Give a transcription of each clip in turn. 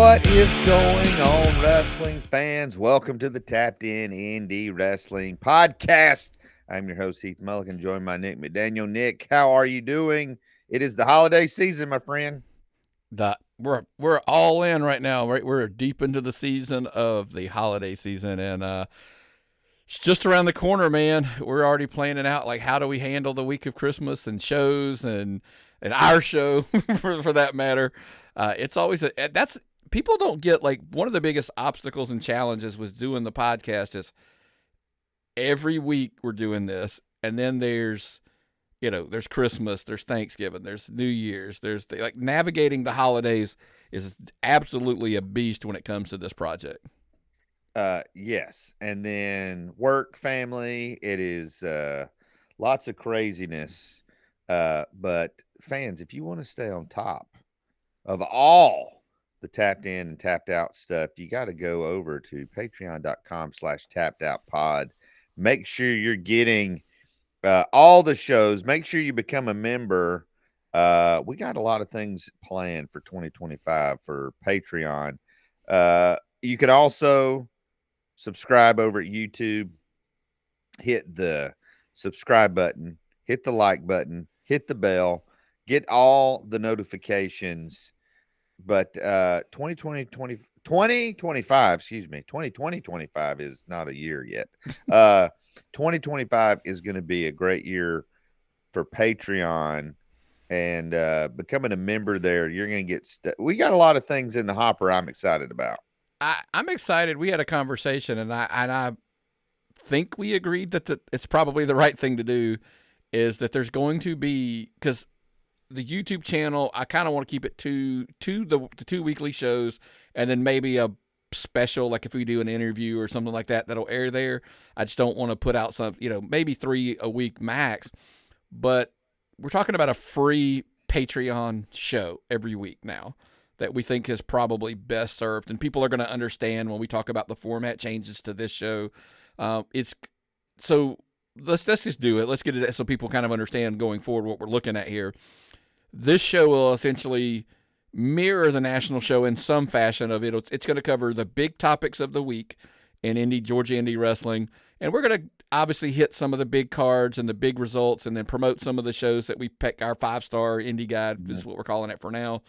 What is going on, wrestling fans? Welcome to the Tapped In Indy Wrestling Podcast. I'm your host, Heath Mulligan, joined by Nick McDonough. Nick, how are you doing? It is the holiday season, my friend. We're all in right now, right? We're deep into the season of the holiday season, and it's just around the corner, man. We're already planning out, like, how do we handle the week of Christmas and shows and our show, for that matter. It's always that's people don't get, like, one of the biggest obstacles and challenges with doing the podcast is every week we're doing this, and then there's Christmas, there's Thanksgiving, there's New Year's, there's like navigating the holidays is absolutely a beast when it comes to this project. Yes. And then work, family, it is lots of craziness. But fans, if you want to stay on top of all the tapped in and tapped out stuff, you got to go over to patreon.com/tappedoutpod. Make sure you're getting all the shows. Make sure you become a member. We got a lot of things planned for 2025 for Patreon. You could also subscribe over at YouTube. Hit the subscribe button, hit the like button, hit the bell, get all the notifications. But 2025 is not a year yet. 2025 is going to be a great year for Patreon, and becoming a member there, you're going to get we got a lot of things in the hopper I'm excited about. I'm excited. We had a conversation, and I think we agreed that it's probably the right thing to do is that there's going to be, because the YouTube channel, I kind of want to keep it to the two weekly shows, and then maybe a special, like if we do an interview or something like that, that'll air there. I just don't want to put out some, maybe 3 a week max. But we're talking about a free Patreon show every week now that we think is probably best served, and people are going to understand when we talk about the format changes to this show. It's so let's just do it. Let's get it so people kind of understand going forward what we're looking at here. This show will essentially mirror the national show in some fashion of it. It's going to cover the big topics of the week in Georgia indie wrestling, and we're going to obviously hit some of the big cards and the big results, and then promote some of the shows that we pick. Our 5-star indie guide is what we're calling it for now.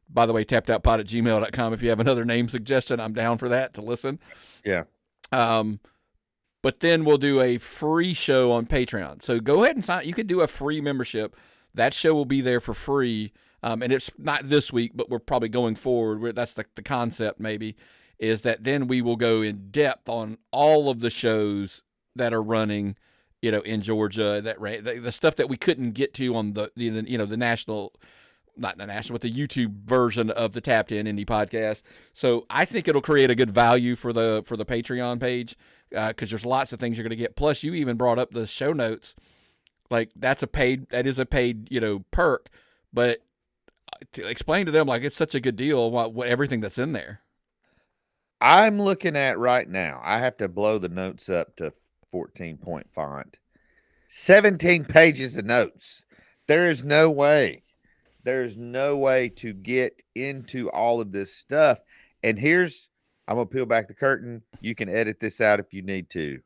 By the way, tappedoutpod@gmail.com. If you have another name suggestion, I'm down for that to listen. Yeah. But then we'll do a free show on Patreon. So go ahead and sign. You could do a free membership. That show will be there for free. And it's not this week, but we're probably going forward. That's the concept, maybe, is that then we will go in depth on all of the shows that are running, in Georgia. The stuff that we couldn't get to on the national. Not the national, but the YouTube version of the Tapped In Indie podcast. So I think it'll create a good value for the Patreon page, because there's lots of things you're going to get. Plus, you even brought up the show notes. Like that is a paid perk. But to explain to them, like, it's such a good deal what everything that's in there. I'm looking at right now. I have to blow the notes up to 14-point font. 17 pages of notes. There's no way to get into all of this stuff. And I'm going to peel back the curtain. You can edit this out if you need to.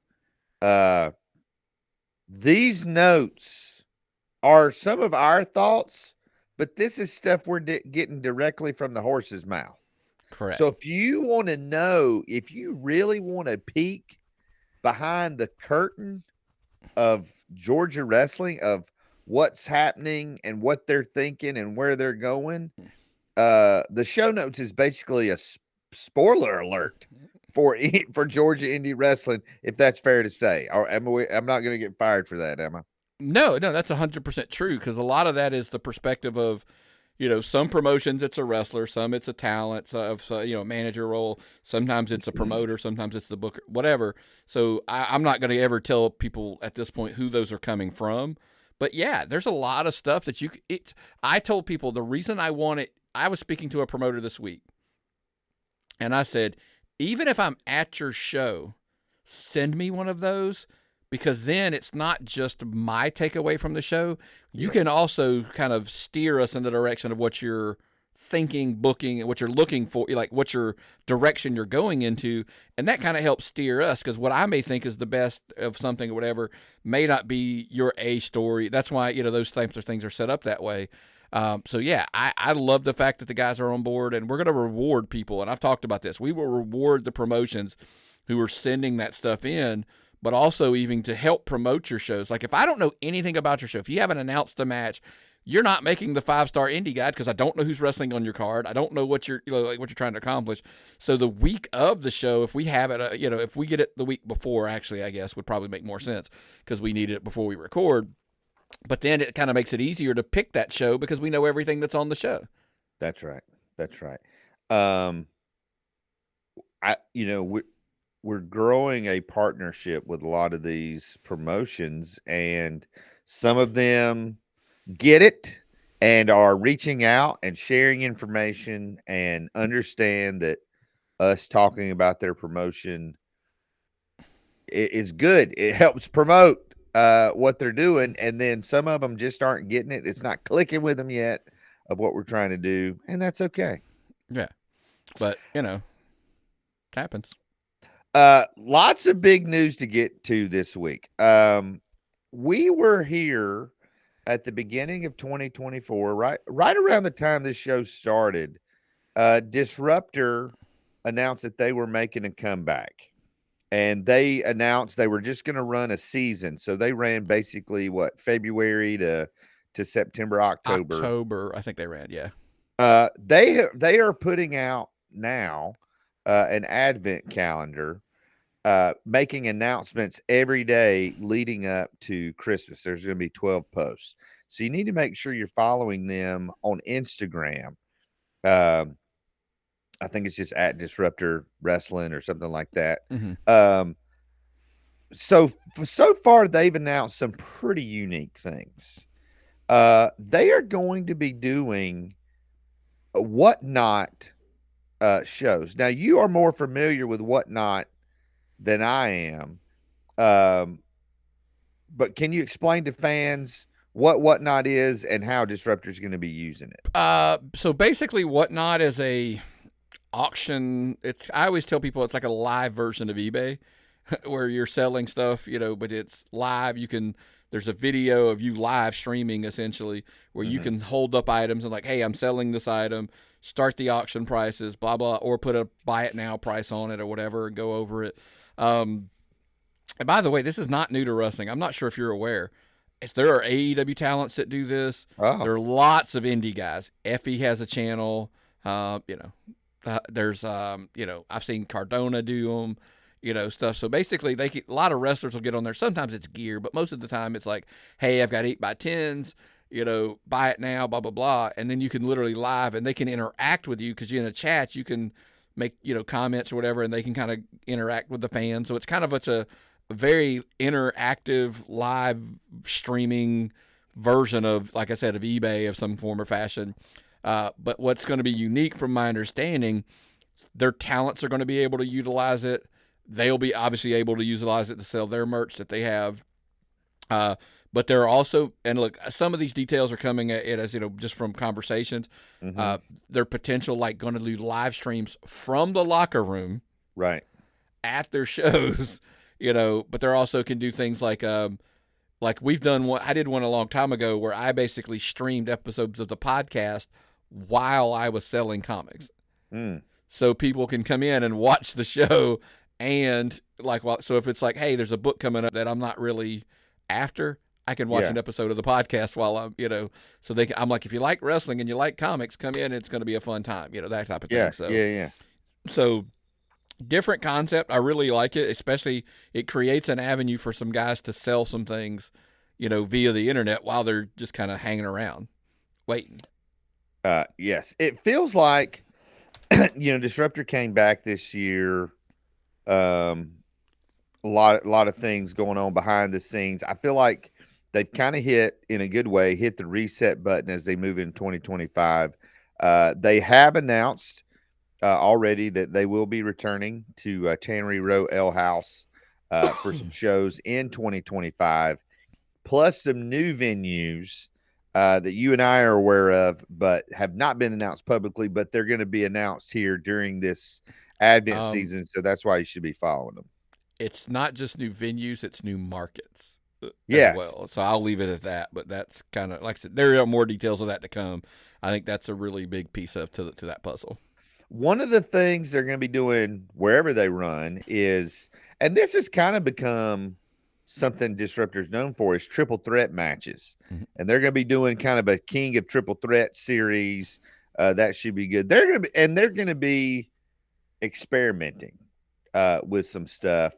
These notes are some of our thoughts, but this is stuff we're getting directly from the horse's mouth. Correct. So if you want to know, if you really want to peek behind the curtain of Georgia wrestling, of what's happening and what they're thinking and where they're going, the show notes is basically a spoiler alert for Georgia indie wrestling, if that's fair to say. Or I'm not going to get fired for that, am I? No, that's 100% true, because a lot of that is the perspective of, some promotions it's a wrestler, some it's a talent, manager role, sometimes it's a promoter, sometimes it's the booker, whatever. So I'm not going to ever tell people at this point who those are coming from. But yeah, there's a lot of stuff that I told people the reason I want it, I was speaking to a promoter this week, and I said, even if I'm at your show, send me one of those, because then it's not just my takeaway from the show. You can also kind of steer us in the direction of what you're thinking, booking, and what you're looking for, like what your direction you're going into, and that kind of helps steer us, because what I may think is the best of something or whatever may not be your A story. That's why those types of things are set up that way. So yeah, I love the fact that the guys are on board, and we're going to reward people. And I've talked about this. We will reward the promotions who are sending that stuff in, but also even to help promote your shows. Like if I don't know anything about your show, if you haven't announced the match, you're not making the 5-star indie guide, because I don't know who's wrestling on your card. I don't know what you're like what you're trying to accomplish. So the week of the show, if we have it, if we get it the week before, actually, I guess would probably make more sense, because we need it before we record. But then it kind of makes it easier to pick that show because we know everything that's on the show. That's right. That's right. We're growing a partnership with a lot of these promotions, and some of them get it and are reaching out and sharing information and understand that us talking about their promotion is good. It helps promote what they're doing. And then some of them just aren't getting it. It's not clicking with them yet of what we're trying to do. And that's okay. Yeah. But, happens. Lots of big news to get to this week. We were here at the beginning of 2024, right around the time this show started. Disruptor announced that they were making a comeback, and they announced they were just going to run a season. So they ran basically February to September, October, I think they ran. Yeah. They are putting out now an advent calendar, making announcements every day leading up to Christmas. There's going to be 12 posts. So you need to make sure you're following them on Instagram. I think it's just at Disruptor Wrestling or something like that. Mm-hmm. So far, they've announced some pretty unique things. They are going to be doing Whatnot shows. Now, you are more familiar with Whatnot than I am. But can you explain to fans what Whatnot is and how Disruptor is going to be using it? So basically, Whatnot is a auction. I always tell people it's like a live version of eBay, where you're selling stuff, but it's live. There's a video of you live streaming, essentially, where you can hold up items and like, hey, I'm selling this item, start the auction prices, blah, blah, or put a buy it now price on it or whatever and go over it. And by the way, this is not new to wrestling. I'm not sure if you're aware. There are AEW talents that do this. Oh. There are lots of indie guys. Effie has a channel. There's I've seen Cardona do them, stuff. So basically, a lot of wrestlers will get on there. Sometimes it's gear, but most of the time it's like, hey, I've got 8x10s, buy it now, blah, blah, blah. And then you can literally live, and they can interact with you, because you're in a chat. You can make, comments or whatever, and they can kind of interact with the fans. So it's kind of a very interactive live streaming version of, like I said, of eBay of some form or fashion. But what's going to be unique from my understanding, their talents are going to be able to utilize it. They'll be obviously able to utilize it to sell their merch that they have. But there are also, and look, some of these details are coming at it as, just from conversations. Their potential, like, going to do live streams from the locker room. Right. At their shows, but they also can do things like we've done one. I did one a long time ago where I basically streamed episodes of the podcast while I was selling comics. So people can come in and watch the show, and so if it's like, hey, there's a book coming up that I'm not really after, I can watch an episode of the podcast while I'm, so I'm like, if you like wrestling and you like comics, come in. It's going to be a fun time, that type of thing. So, So different concept. I really like it, especially it creates an avenue for some guys to sell some things, via the internet while they're just kind of hanging around waiting. Yes. It feels like, Disruptor came back this year. A lot of things going on behind the scenes. I feel like they've kind of hit the reset button as they move in 2025. They have announced already that they will be returning to Tannery Row Ale House for some shows in 2025, plus some new venues that you and I are aware of, but have not been announced publicly, but they're going to be announced here during this Advent Um, season. So that's why you should be following them. it's not just new venues; it's new markets as Yes. well. So I'll leave it at that. But that's kind of like I said, there are more details of that to come. I think that's a really big piece of to that puzzle. One of the things they're going to be doing wherever they run is, and this has kind of become something Disruptor's known for, is triple threat matches. Mm-hmm. And they're going to be doing kind of a King of Triple Threat series. That should be good. They're going to be experimenting with some stuff,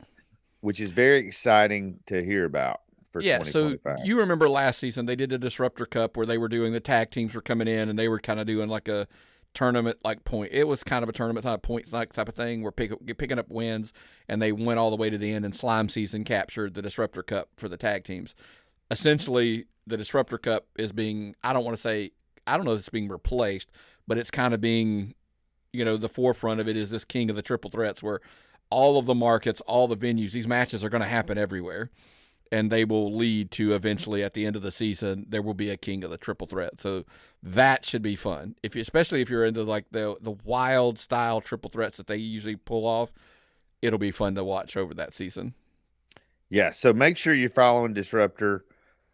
which is very exciting to hear about for Yeah, so 2025. you remember last season they did the Disruptor Cup where they were doing the tag teams were coming in and they were kind of doing like a tournament like point. It was kind of a tournament type points like type of thing where picking up wins and they went all the way to the end and Slime Season captured the Disruptor Cup for the tag teams. Essentially, the Disruptor Cup is being I don't know if it's being replaced, but it's kind of being the forefront of it is this King of the Triple Threats where all of the markets, all the venues, these matches are going to happen everywhere. And they will lead to eventually at the end of the season there will be a King of the Triple Threat. So that should be fun. Especially if you're into like the wild style triple threats that they usually pull off, it'll be fun to watch over that season. Yeah, so make sure you're following Disruptor.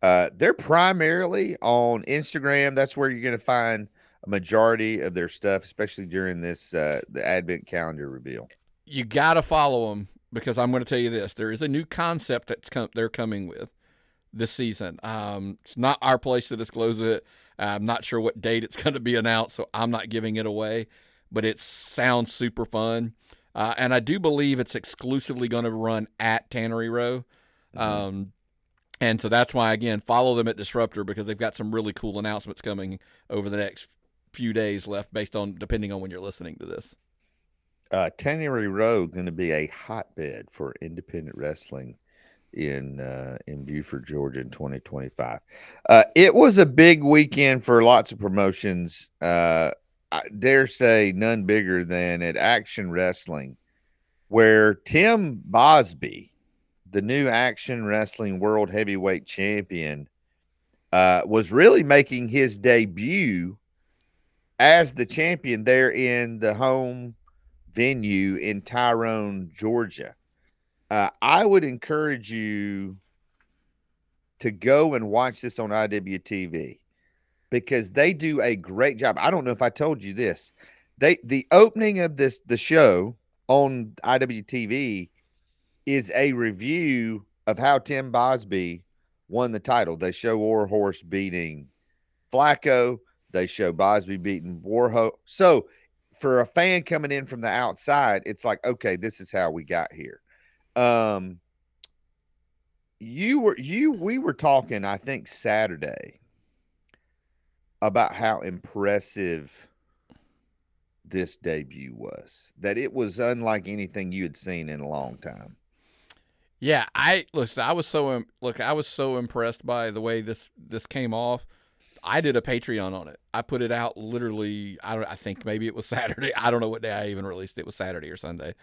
They're primarily on Instagram. That's where you're going to find a majority of their stuff, especially during this the Advent calendar reveal. You got to follow them because I'm going to tell you this: there is a new concept they're coming with this season. It's not our place to disclose it. I'm not sure what date it's going to be announced, so I'm not giving it away. But it sounds super fun, and I do believe it's exclusively going to run at Tannery Row. Mm-hmm. And so that's why, again, follow them at Disruptor because they've got some really cool announcements coming over the next few days left, depending on when you're listening to this. Tannery Road going to be a hotbed for independent wrestling in Buford, Georgia, in 2025. It was a big weekend for lots of promotions. I dare say none bigger than at Action Wrestling, where Tim Bosby, the new Action Wrestling World Heavyweight Champion, was really making his debut as the champion there in the home venue in Tyrone, Georgia. I would encourage you to go and watch this on IWTV because they do a great job. I don't know if I told you this. The opening of the show on IWTV is a review of how Tim Bosby won the title. They show Warhorse beating Flacco. They show Bosby beating Warhorse. So for a fan coming in from the outside, it's like, okay, this is how we got here. We were talking, I think, Saturday about how impressive this debut was. That it was unlike anything you had seen in a long time. Yeah, I was so impressed by the way this came off. I did a Patreon on it. I put it out literally. I think maybe it was Saturday. I don't know what day I even released it. It was Saturday or Sunday.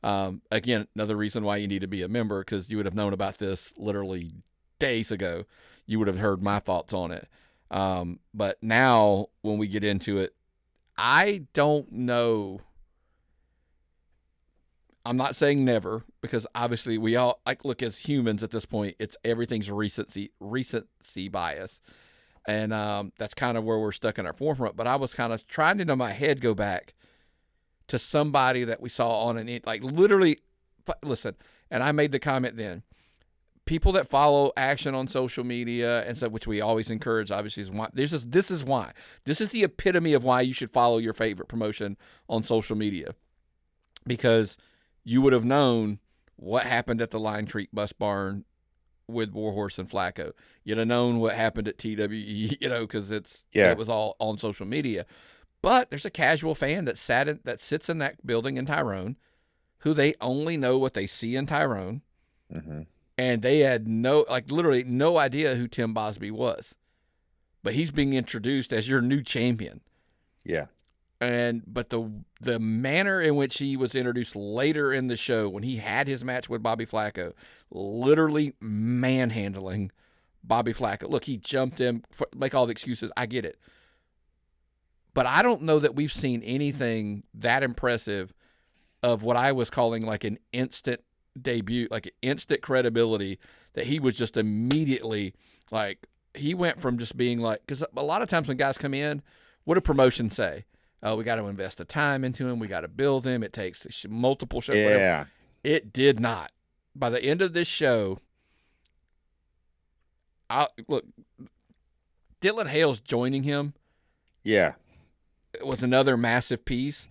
Again, another reason why you need to be a member because you would have known about this literally days ago. You would have heard my thoughts on it. But now when we get into it, I don't know. I'm not saying never because obviously we all look as humans at this point. It's everything's recency bias, and that's kind of where we're stuck in our forefront. But I was kind of trying to in my head go back to somebody that we saw on literally. Listen, and I made the comment then. People that follow Action on social media and stuff, which we always encourage, obviously, is why this is why this is the epitome of why you should follow your favorite promotion on social media because you would have known what happened at the Line Creek Bus Barn with Warhorse and Flacco. You'd have known what happened at TWE, because it was all on social media. But there's a casual fan that sits in that building in Tyrone, who they only know what they see in Tyrone, and they had literally no idea who Tim Bosby was. But he's being introduced as your new champion. Yeah. But the manner in which he was introduced later in the show when he had his match with Bobby Flacco, literally manhandling Bobby Flacco. Look, he jumped him, make all the excuses. I get it. But I don't know that we've seen anything that impressive of what I was calling like an instant debut, like instant credibility, that he was just immediately like, he went from just being like, because a lot of times when guys come in, what do promotions say? Oh, we got to invest the time into him. We got to build him. It takes multiple shows. Yeah. Whatever. It did not. By the end of this show, look, Dylan Hales joining him. Yeah. It was another massive piece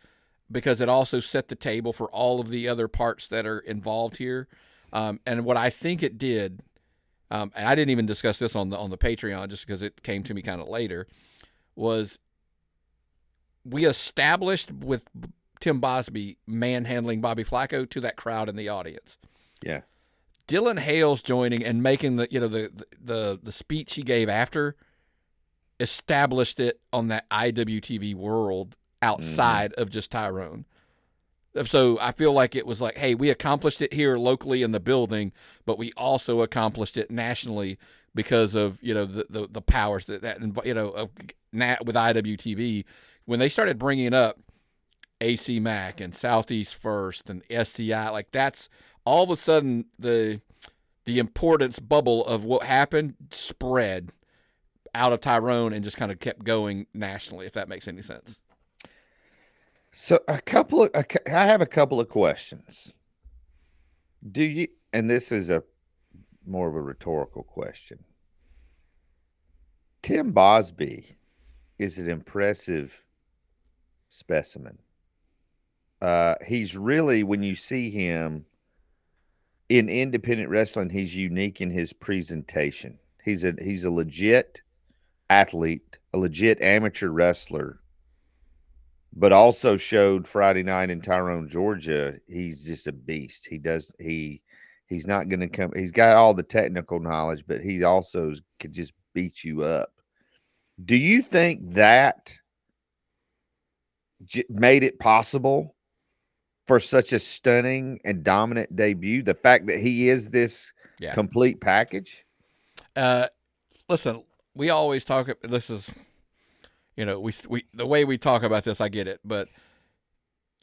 because it also set the table for all of the other parts that are involved here. And what I think it did, and I didn't even discuss this on the Patreon just because it came to me kind of later, was we established with Tim Bosby manhandling Bobby Flacco to that crowd in the audience. Yeah. Dylan Hales joining and making the speech he gave after established it on that IWTV world outside of just Tyrone. So I feel like it was like, hey, we accomplished it here locally in the building, but we also accomplished it nationally because of, the powers that with IWTV. When they started bringing up AC Mac and Southeast First and SCI, like that's all of a sudden the importance bubble of what happened spread out of Tyrone and just kind of kept going nationally, if that makes any sense. So I have a couple of questions. Do you, and this is more of a rhetorical question. Tim Bosby is an impressive specimen. He's really, when you see him in independent wrestling, he's unique in his presentation. He's a legit athlete, a legit amateur wrestler, but also showed Friday night in Tyrone, Georgia, he's just a beast. He's not going to come. He's got all the technical knowledge, but he also could just beat you up. Do you think that made it possible for such a stunning and dominant debut? The fact that he is this complete package? Listen, we always talk. This is, we the way we talk about this, I get it, but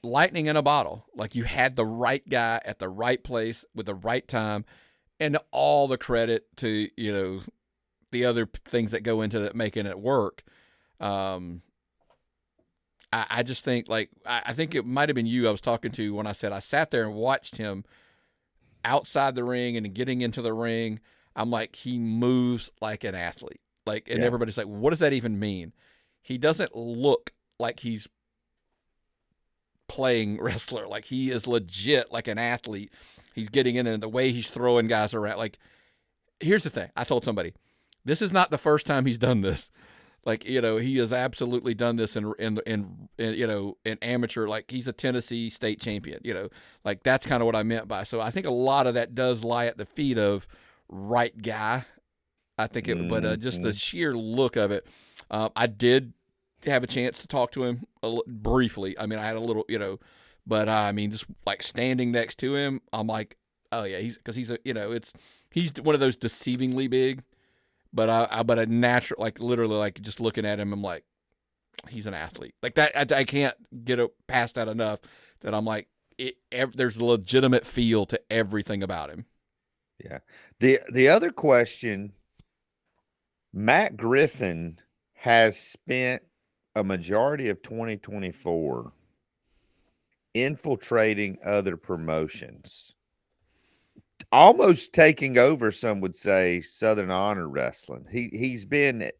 lightning in a bottle. Like, you had the right guy at the right place with the right time, and all the credit to the other things that go into that making it work. I just think, like, I think it might have been you I was talking to when I said I sat there and watched him outside the ring and getting into the ring. I'm like, he moves like an athlete. Like, and everybody's like, what does that even mean? He doesn't look like he's playing wrestler. Like, he is legit like an athlete. He's getting in and the way he's throwing guys around. Like, here's the thing. I told somebody, this is not the first time he's done this. Like, he has absolutely done this in amateur. Like, he's a Tennessee state champion, like that's kind of what I meant by. So I think a lot of that does lie at the feet of right guy. I think it, but just the sheer look of it. I did have a chance to talk to him briefly. I mean, I had a little, but I mean, just like standing next to him, I'm like, oh yeah, he's one of those deceivingly big. But a natural, like literally, like just looking at him, I'm like, he's an athlete. Like that, I can't get past that enough. That I'm like, there's a legitimate feel to everything about him. Yeah. The other question, Matt Griffin has spent a majority of 2024 infiltrating other promotions. Almost taking over, some would say, Southern Honor Wrestling. He's been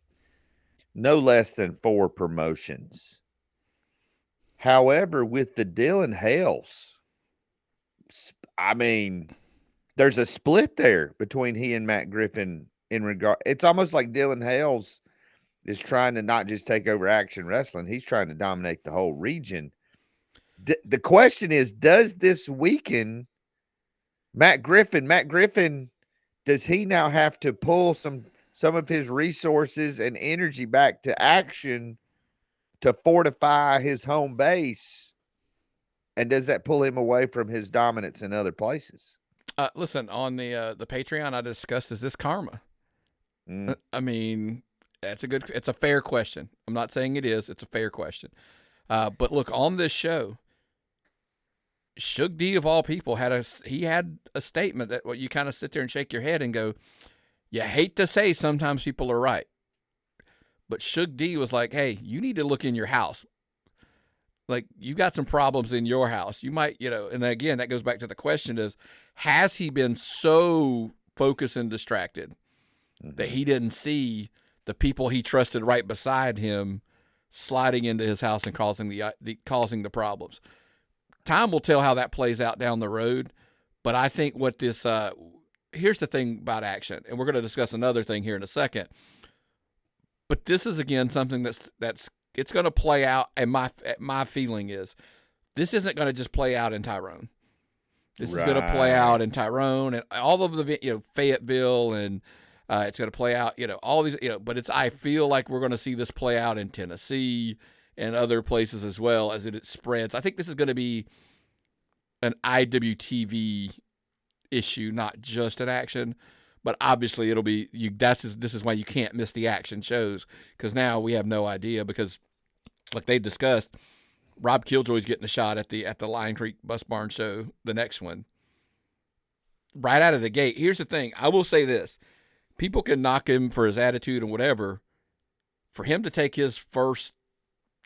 no less than 4 promotions. However, with the Dylan Hales, I mean, there's a split there between he and Matt Griffin in regard. It's almost like Dylan Hales is trying to not just take over Action Wrestling. He's trying to dominate the whole region. The question is, does this weaken Matt Griffin, does he now have to pull some of his resources and energy back to Action to fortify his home base? And does that pull him away from his dominance in other places? Listen, on the Patreon, I discussed, is this karma? Mm. I mean, it's a fair question. I'm not saying it is. It's a fair question. But look, on this show, Shug D of all people had a statement that you kind of sit there and shake your head and go, you hate to say sometimes people are right, but Shug D was like, hey, you need to look in your house. Like, you got some problems in your house. You might, and again, that goes back to the question is, has he been so focused and distracted that he didn't see the people he trusted right beside him sliding into his house and causing the problems? Time will tell how that plays out down the road. But I think what this here's the thing about action, and we're going to discuss another thing here in a second. But this is again something that's it's going to play out, and my feeling is this isn't going to just play out in Tyrone. This is going to play out in Tyrone and all of the Fayetteville, and it's going to play out all these But I feel like we're going to see this play out in Tennessee and other places as well as it spreads. I think this is going to be an IWTV issue, not just an action. But obviously, it'll be this is why you can't miss the action shows, because now we have no idea, because like they discussed, Rob Killjoy's getting a shot at the Lion Creek Bus Barn show, the next one, right out of the gate. Here's the thing: I will say this: people can knock him for his attitude and whatever. For him to take his first,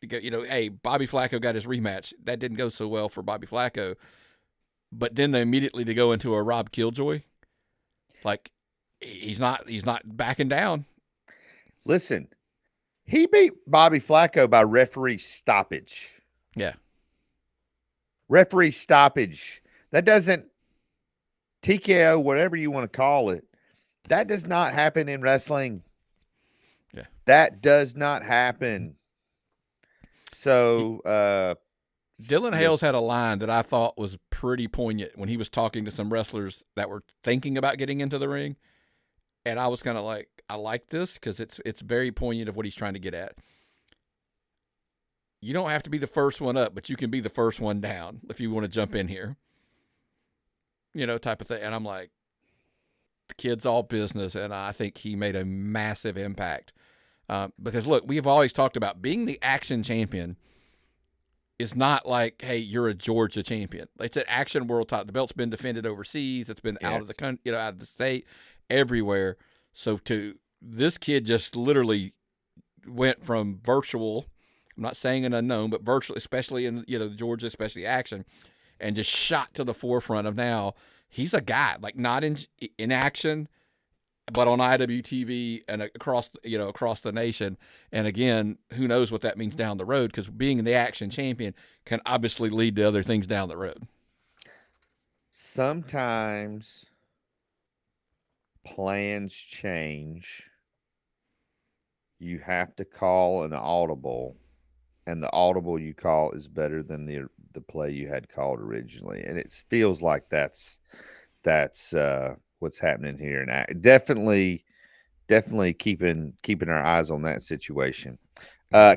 hey, Bobby Flacco got his rematch. That didn't go so well for Bobby Flacco, but then they immediately to go into a Rob Killjoy, like. He's not backing down. Listen, he beat Bobby Flacco by referee stoppage. Yeah. Referee stoppage. That doesn't TKO, whatever you want to call it. That does not happen in wrestling. Yeah. That does not happen. So Dylan Hales had a line that I thought was pretty poignant when he was talking to some wrestlers that were thinking about getting into the ring. And I was kind of like, I like this because it's very poignant of what he's trying to get at. You don't have to be the first one up, but you can be the first one down if you want to jump in here. Type of thing. And I'm like, the kid's all business, and I think he made a massive impact. Because, look, we've always talked about being the action champion is not like, hey, you're a Georgia champion. It's an action world title. The belt's been defended overseas. It's been out of the country, out of the state, everywhere. So this kid just literally went from virtual, I'm not saying an unknown, but virtual, especially in Georgia, especially action, and just shot to the forefront of now. He's a guy, like not in action, but on IWTV and across the nation. And again, who knows what that means down the road, because being the action champion can obviously lead to other things down the road. Sometimes plans change. You have to call an audible, and the audible you call is better than the play you had called originally. And it feels like that's what's happening here, and definitely keeping our eyes on that situation.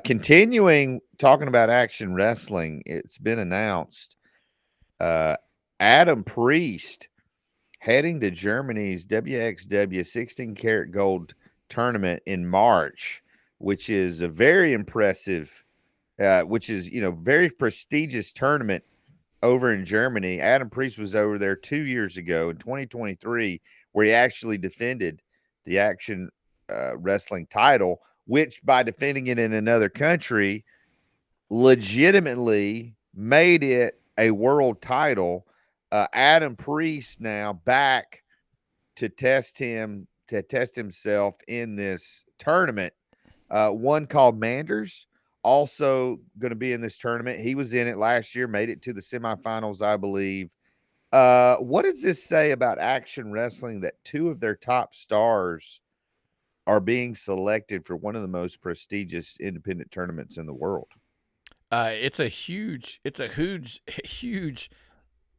Continuing talking about action wrestling, it's been announced Adam Priest heading to Germany's WXW 16 Carat Gold tournament in March, which is a very impressive, very prestigious tournament over in Germany. Adam Priest was over there 2 years ago in 2023, where he actually defended the action wrestling title, which by defending it in another country, legitimately made it a world title. Adam Priest now back to test himself in this tournament. One called Manders, also going to be in this tournament. He was in it last year, made it to the semifinals, I believe. What does this say about action wrestling that two of their top stars are being selected for one of the most prestigious independent tournaments in the world? It's a huge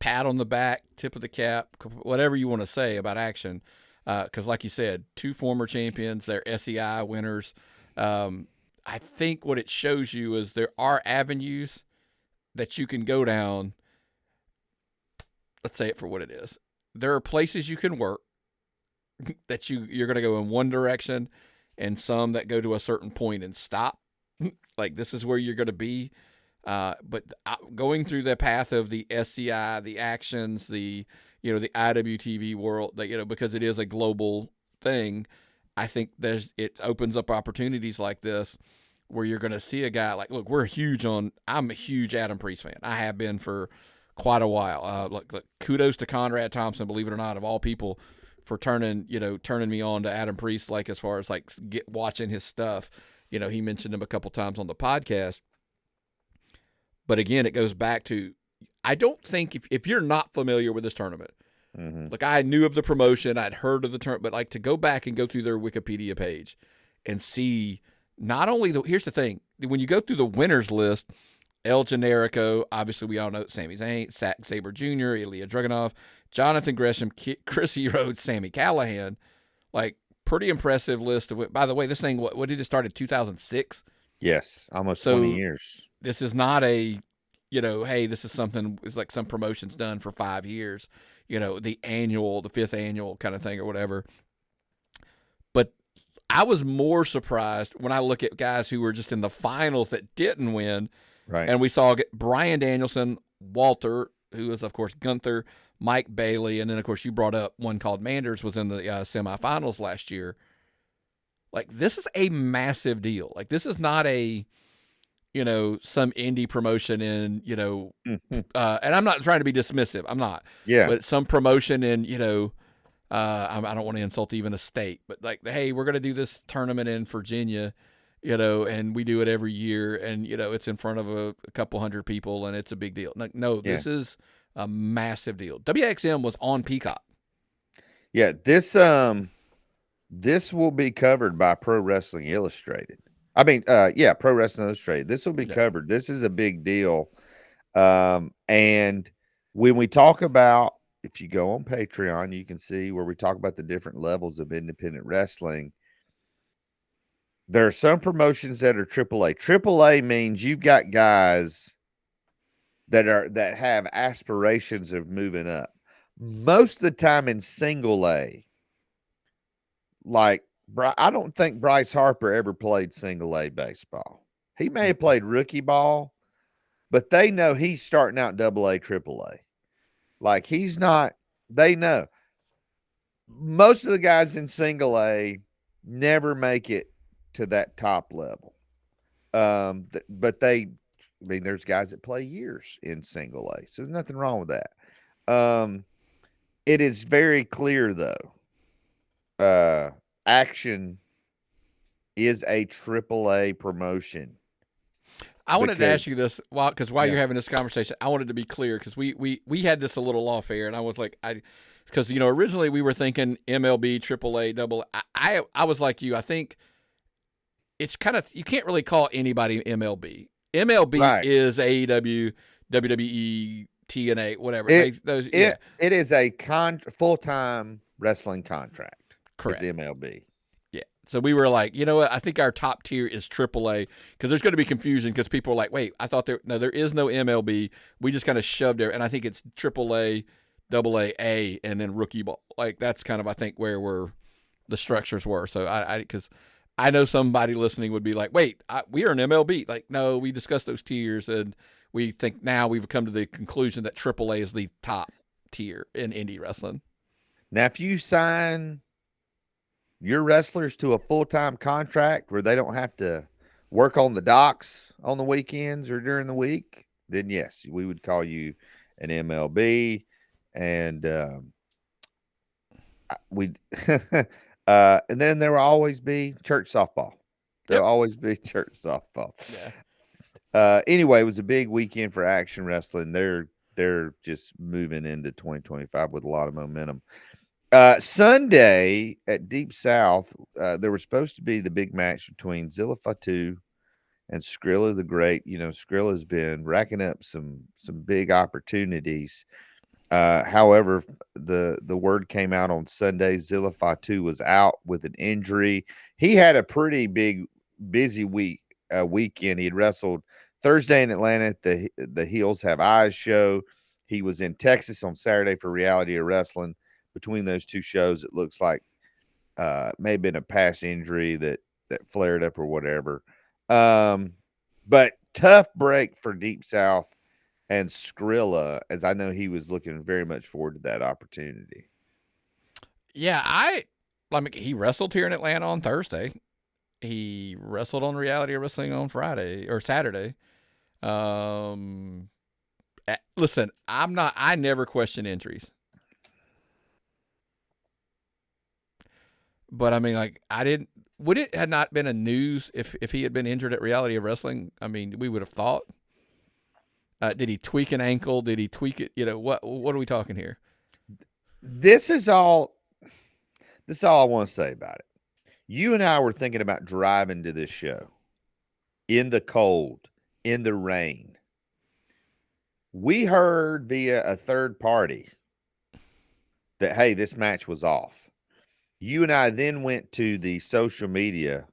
pat on the back, tip of the cap, whatever you want to say about action. Because like you said, two former champions, they're SEI winners. I think what it shows you is there are avenues that you can go down. Let's say it for what it is. There are places you can work. that you're going to go in one direction, and some that go to a certain point and stop. Like this is where you're going to be. But going through the path of the SCI, the actions, the the IWTV world, that because it is a global thing, I think it opens up opportunities like this where you're going to see a guy like, look, I'm a huge Adam Priest fan. I have been for quite a while. Look, kudos to Conrad Thompson, believe it or not, of all people, for turning me on to Adam Priest, like as far as like watching his stuff. He mentioned him a couple times on the podcast. But again, it goes back to, I don't think if you're not familiar with this tournament, like I knew of the promotion, I'd heard of the tournament, but like to go back and go through their Wikipedia page and see not only here's the thing, when you go through the winners list, El Generico, obviously we all know Sami Zayn, Zack Sabre Jr., Ilya Dragunov, Jonathan Gresham, Chrissy Rhodes, Sami Callihan, like pretty impressive list of. By the way, this thing, what did it start in 2006? Yes, almost 20 years. This is not a, hey, this is something, it's like some promotion's done for 5 years, the 5th annual kind of thing or whatever. But I was more surprised when I look at guys who were just in the finals that didn't win. Right. And we saw Brian Danielson, Walter, who is, of course, Gunther, Mike Bailey, and then, of course, you brought up one called Manders was in the semifinals last year. Like, this is a massive deal. Like, this is not a, some indie promotion in, and I'm not trying to be dismissive. I'm not. Yeah. But some promotion in, I don't want to insult even a state, but like, hey, we're going to do this tournament in Virginia, and we do it every year, and, it's in front of a couple hundred people, and it's a big deal. Like, no, this is a massive deal. WXM was on Peacock. Yeah, this will be covered by Pro Wrestling Illustrated. I mean, Pro Wrestling Illustrated. This will be covered. This is a big deal. And when we talk about, if you go on Patreon, you can see where we talk about the different levels of independent wrestling. There are some promotions that are AAA. AAA means you've got guys that have aspirations of moving up. Most of the time in single A, like, I don't think Bryce Harper ever played single A baseball. He may have played rookie ball, but they know he's starting out double A, triple A. Like, he's not, they know. Most of the guys in single A never make it to that top level. But there's guys that play years in single A, so there's nothing wrong with that. It is very clear, though. Action is a AAA promotion. I wanted to ask you this while you're having this conversation. I wanted to be clear because we had this a little off air, and I was like, because originally we were thinking MLB, AAA, double. I was like you. I think it's kind of, you can't really call anybody MLB. MLB is AEW, WWE, TNA, whatever. It is a full-time wrestling contract. Correct. Is MLB. Yeah. So we were like, you know what? I think our top tier is AAA because there's going to be confusion because people are like, wait, I thought there is no MLB. We just kind of shoved there, and I think it's AAA, AA, and then rookie ball. Like that's kind of, I think, where the structures were. So because I know somebody listening would be like, wait, we are an MLB. Like, no, we discussed those tiers, and we think now we've come to the conclusion that AAA is the top tier in indie wrestling. Now, if you sign your wrestlers to a full-time contract where they don't have to work on the docks on the weekends or during the week, then yes, we would call you an MLB. And and then there will always be church softball. There'll always be church softball. Yeah. Anyway, it was a big weekend for Action Wrestling. They're just moving into 2025 with a lot of momentum. Sunday at Deep South, there was supposed to be the big match between Zilla Fatu and Skrilla the Great. Skrilla's been racking up some big opportunities. However, the word came out on Sunday. Zilla Fatu was out with an injury. He had a pretty busy weekend. He had wrestled Thursday in Atlanta at the Heels Have Eyes show. He was in Texas on Saturday for Reality of Wrestling. Between those two shows, it looks like may have been a past injury that flared up or whatever. But tough break for Deep South and Skrilla, as I know he was looking very much forward to that opportunity. Yeah, mean, he wrestled here in Atlanta on Thursday. He wrestled on Reality Wrestling on Friday or Saturday. Listen, I never question injuries. But I mean, like, would it had not been a news if he had been injured at Reality of Wrestling? I mean, we would have thought. Did he tweak an ankle? Did he tweak it? What are we talking here? This is all I want to say about it. You and I were thinking about driving to this show in the cold, in the rain. We heard via a third party that, hey, this match was off. You and I then went to the social media.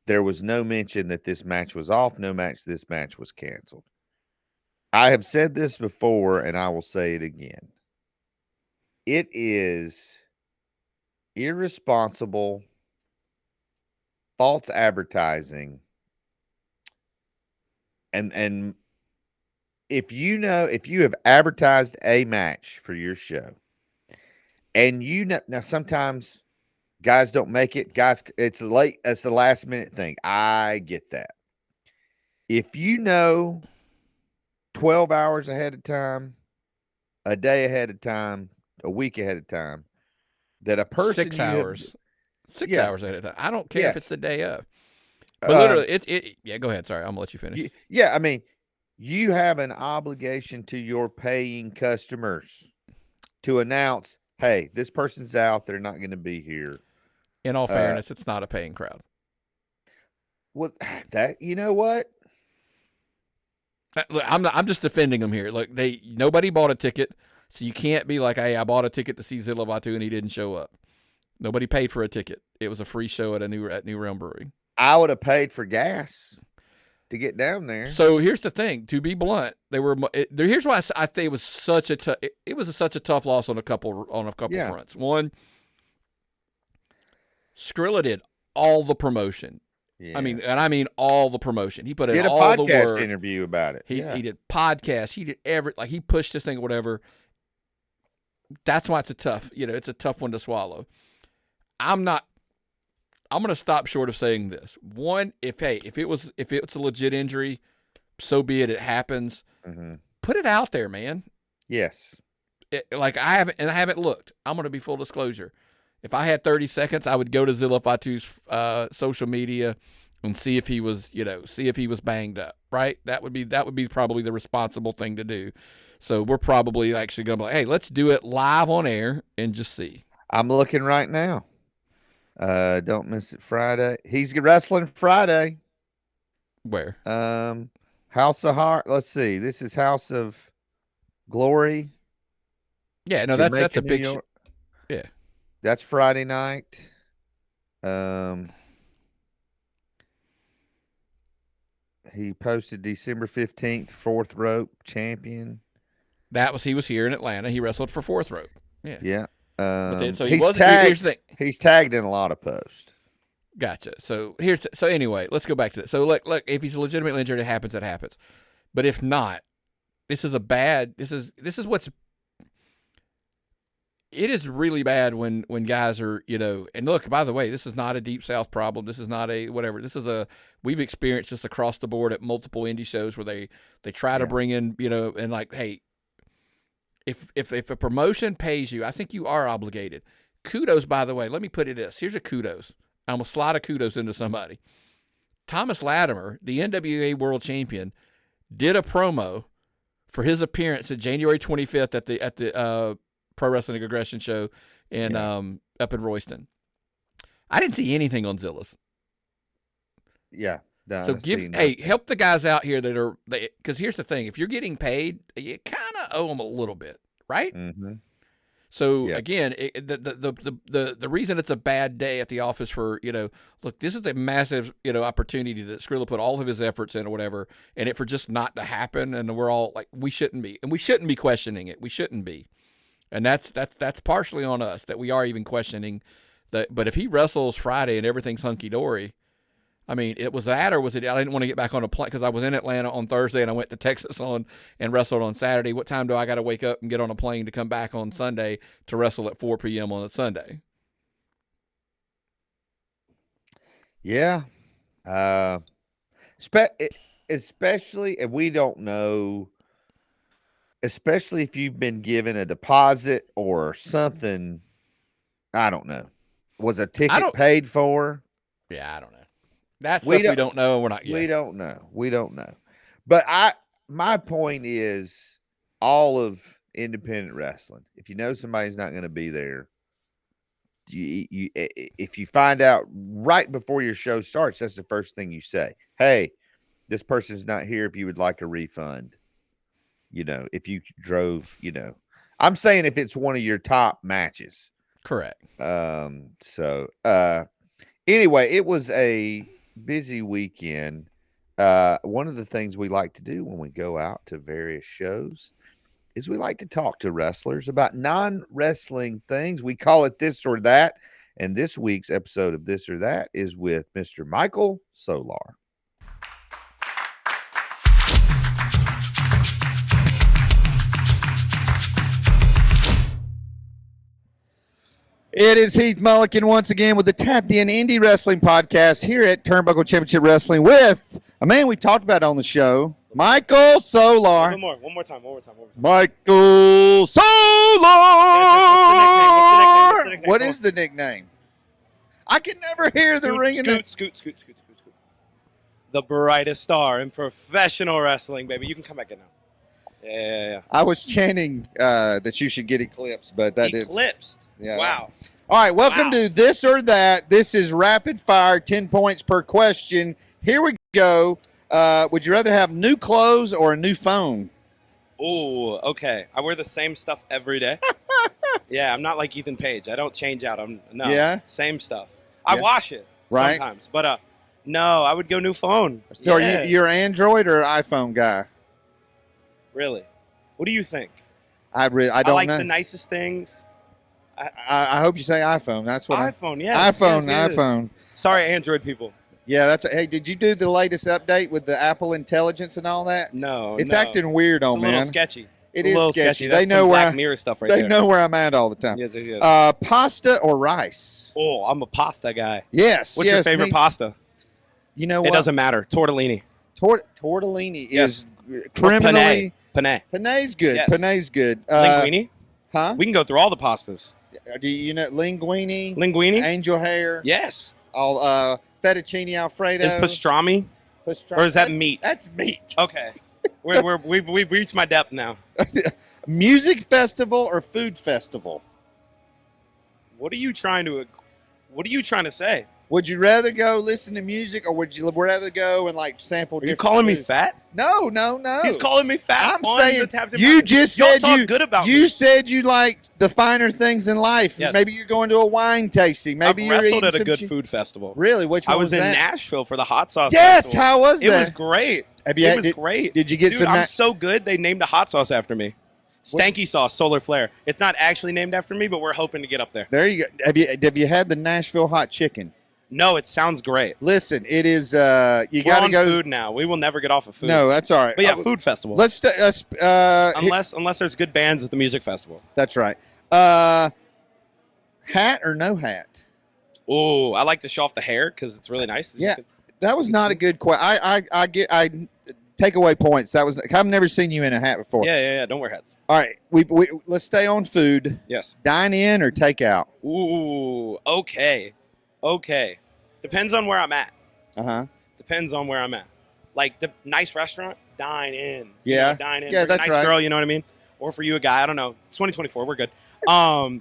There was no mention that this match was off, this match was canceled. I have said this before, and I will say it again. It is irresponsible, false advertising, and if you have advertised a match for your show, and now sometimes guys don't make it, it's late, it's the last minute thing. I get that. If you know 12 hours ahead of time, a day ahead of time, a week ahead of time, that a person 6 hours, 6 hours ahead of time. I don't care if it's the day of. But literally, yeah, go ahead. Sorry, I'm going to let you finish. Yeah, I mean, you have an obligation to your paying customers to announce, hey, this person's out. They're not going to be here. In all fairness, it's not a paying crowd. Well, you know what? Look, I'm just defending them here. Look, nobody bought a ticket, so you can't be like, hey, I bought a ticket to see Zilla Fatu and he didn't show up. Nobody paid for a ticket. It was a free show at New Realm Brewery. I would have paid for gas to get down there. So here's the thing. To be blunt, here's why I think it was such a tough loss on a couple fronts. One, Skrilla did all the promotion. Yeah. I mean all the promotion. He put in all the work. He did a podcast interview about it. He did podcasts. He did he pushed this thing or whatever. That's why it's it's a tough one to swallow. I'm going to stop short of saying this. One, if it's a legit injury, so be it. It happens. Mm-hmm. Put it out there, man. Yes. I haven't looked. I'm going to be full disclosure. If I had 30 seconds, I would go to Zilla Fatu's social media and see if he was banged up. Right? That would be probably the responsible thing to do. So we're probably actually going to be like, hey, let's do it live on air and just see. I'm looking right now. Don't miss it Friday. He's wrestling Friday. Where? House of Heart. Let's see. This is House of Glory. Yeah, no, that's a big yeah. That's Friday night. He posted December 15th, Fourth Rope champion. He was here in Atlanta. He wrestled for Fourth Rope. Yeah. Yeah. So he wasn't. Here's the thing. He's tagged in a lot of posts. Gotcha. So anyway, let's go back to that. So look, if he's legitimately injured, it happens. It happens. But if not, this is what's. It is really bad when guys are, and look, by the way, this is not a Deep South problem. This is not a whatever. We've experienced this across the board at multiple indie shows where they try to bring in, and like, hey, if a promotion pays you, I think you are obligated. Kudos, by the way. Let me put it this. Here's a kudos. I'm going to slide a kudos into somebody. Thomas Latimer, the NWA World Champion, did a promo for his appearance at January 25th at the Pro Wrestling Aggression show in up in Royston. I didn't see anything on Zilla's. Yeah. No, so help the guys out here because here's the thing: if you're getting paid, you kind of owe them a little bit, right? Mm-hmm. So again, the reason it's a bad day at the office for look, this is a massive opportunity that Skrilla put all of his efforts in or whatever, and it for just not to happen, and we're all like, we shouldn't be questioning it. We shouldn't be. And that's partially on us that we are even questioning But if he wrestles Friday and everything's hunky dory, I mean, it was that, or was it? I didn't want to get back on a plane because I was in Atlanta on Thursday and I went to Texas and wrestled on Saturday. What time do I got to wake up and get on a plane to come back on Sunday to wrestle at 4 p.m. on a Sunday? Yeah. Especially if we don't know, especially if you've been given a deposit or something. I don't know. Was a ticket paid for? Yeah, I don't know. That's stuff we don't know. We're not yet. We don't know. We don't know. But my point is all of independent wrestling. If you know somebody's not going to be there, if you find out right before your show starts, that's the first thing you say. Hey, this person's not here. If you would like a refund, if you drove, I'm saying if it's one of your top matches. Correct. Anyway, it was a busy weekend. One of the things we like to do when we go out to various shows is we like to talk to wrestlers about non-wrestling things. We call it This or That. And this week's episode of This or That is with Mr. Michael Solar. It is Heath Mulligan once again with the Tapped In Indie Wrestling Podcast here at Turnbuckle Championship Wrestling with a man we talked about on the show, Michael Solar. One more time. Michael Solar. What's the nickname? What is the nickname? I can never hear the ringing. Scoot. The brightest star in professional wrestling, baby. You can come back in now. Yeah. I was chanting that you should get eclipsed, but that didn't. Eclipsed? Yeah. Wow. All right, welcome to This or That. This is rapid fire, 10 points per question. Here we go. Would you rather have new clothes or a new phone? Oh, okay. I wear the same stuff every day. Yeah, I'm not like Ethan Page. I don't change out. Same stuff. I wash it sometimes, but no, I would go new phone. So you're an Android or iPhone guy? Really? What do you think? I don't know. I like the nicest things. I hope you say iPhone. That's what iPhone, yes. iPhone. Sorry, Android people. Yeah, hey, did you do the latest update with the Apple Intelligence and all that? No. It's acting weird on me. It's a little sketchy. It is sketchy. That's they know where Black Mirror stuff right there. They know where I'm at all the time. Yes. Pasta or rice? Oh, I'm a pasta guy. Yes. What's your favorite pasta? You know what? It doesn't matter. Tortellini. Tortellini is criminally. Penne. Penne's good. Yes. Penne's good. Linguine? Huh? We can go through all the pastas. Do you know linguine? Angel hair? Yes. All fettuccine alfredo. Is pastrami? Or is that meat? That's meat. Okay. We've reached my depth now. Music festival or food festival? What are you trying to say? Would you rather go listen to music or would you rather go and sample different Are you calling foods? Me fat? No. He's calling me fat. I'm saying you just said you said you like the finer things in life. Yes. Maybe you're going to a wine tasting. Maybe I've you're wrestled eating at a good food festival. Really? Which one I was in that? Nashville for the hot sauce Yes, festival. how was that? It was great. It was great. Did you get some? I'm so good. They named a hot sauce after me. Stanky sauce, Solar Flare. It's not actually named after me, but we're hoping to get up there. There you go. Have you had the Nashville hot chicken? No, it sounds great. Listen, it is. You got to go. Food now. We will never get off of food. No, that's all right. But yeah, food festival. Let's. Unless there's good bands at the music festival. That's right. Hat or no hat? Oh, I like to show off the hair because it's really nice. That was not a good question. I take away points. I've never seen you in a hat before. Yeah. Don't wear hats. All right, we let's stay on food. Yes. Dine in or take out? Ooh, okay. Depends on where I'm at. Depends on where I'm at. Like the nice restaurant, dine in. Yeah. Dine in. Yeah, that's nice right. Girl, you know what I mean? Or for you, a guy, I don't know. It's 2024. We're good.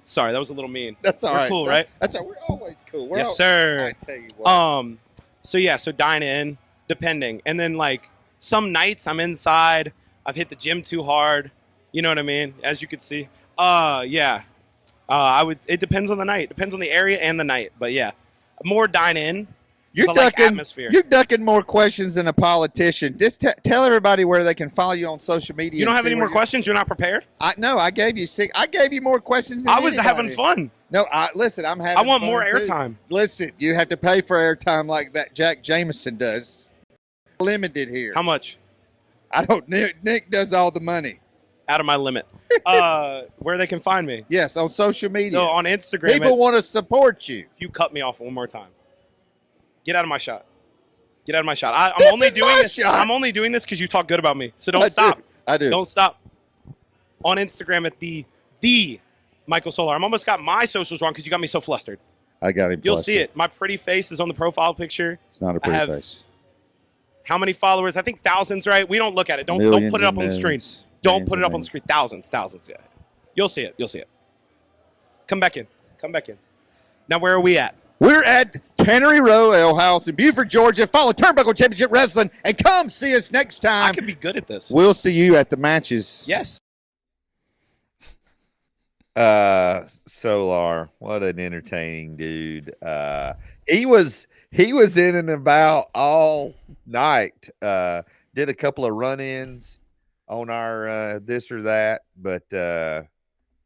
Sorry, that was a little mean. That's all right. We're cool, right? That's all. We're always cool. Yes, sir. I tell you what. So dine in, depending, and then some nights I'm inside. I've hit the gym too hard. You know what I mean? As you could see. Yeah. I would. It depends on the night. Depends on the area and the night. But yeah, more dine in. You're I ducking, like atmosphere. You're ducking more questions than a politician. Just tell everybody where they can follow you on social media. You don't have any more questions? You're not prepared? No, I gave you 6. I gave you more questions than I was anybody. having fun. No, listen, I'm having I want fun more too. airtime. Listen, you have to pay for airtime like that Jack Jameson does. Limited here. How much? I don't. Nick does all the money. Out of my limit. Where they can find me? Yes, on social media. No, on Instagram. People want to support you. If you cut me off one more time, get out of my shot. Get out of my shot. I'm only doing this. Shot. I'm only doing this because you talk good about me. So don't stop. I do. Don't stop. On Instagram at the Michael Solar. I'm almost got my socials wrong because you got me so flustered. I got him. You'll see it. My pretty face is on the profile picture. It's not a pretty face. How many followers? I think thousands, right? We don't look at it. Don't put it up on the screen. Don't put it up on the screen. Thousands. Yeah. You'll see it. You'll see it. Come back in. Now, where are we at? We're at Tannery Row Ale House in Beaufort, Georgia. Follow Turnbuckle Championship Wrestling and come see us next time. I could be good at this. We'll see you at the matches. Yes. Solar, what an entertaining dude. He was in and about all night. Did a couple of run-ins on our this or that, but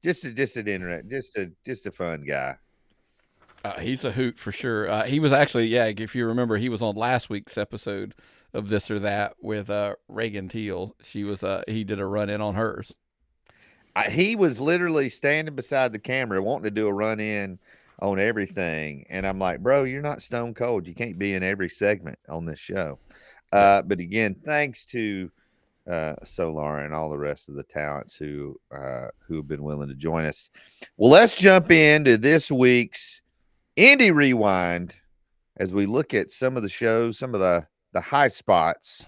just a fun guy. He's a hoot for sure. He was actually, if you remember, he was on last week's episode of This or That with Reagan Teal. He did a run in on hers. He was literally standing beside the camera wanting to do a run in on everything. And I'm like, bro, you're not Stone Cold. You can't be in every segment on this show. But again, thanks to Solar and all the rest of the talents who have been willing to join us. Well, let's jump into this week's Indy Rewind as we look at some of the shows, some of the high spots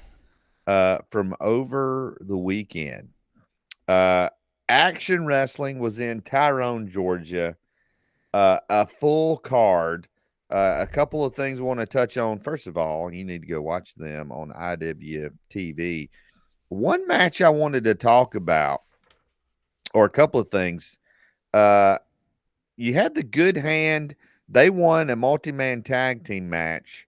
from over the weekend. Action Wrestling was in Tyrone, Georgia. A full card. A couple of things I want to touch on. First of all, you need to go watch them on IWTV. One match I wanted to talk about, or a couple of things. You had the Good Hand. They won a multi-man tag team match.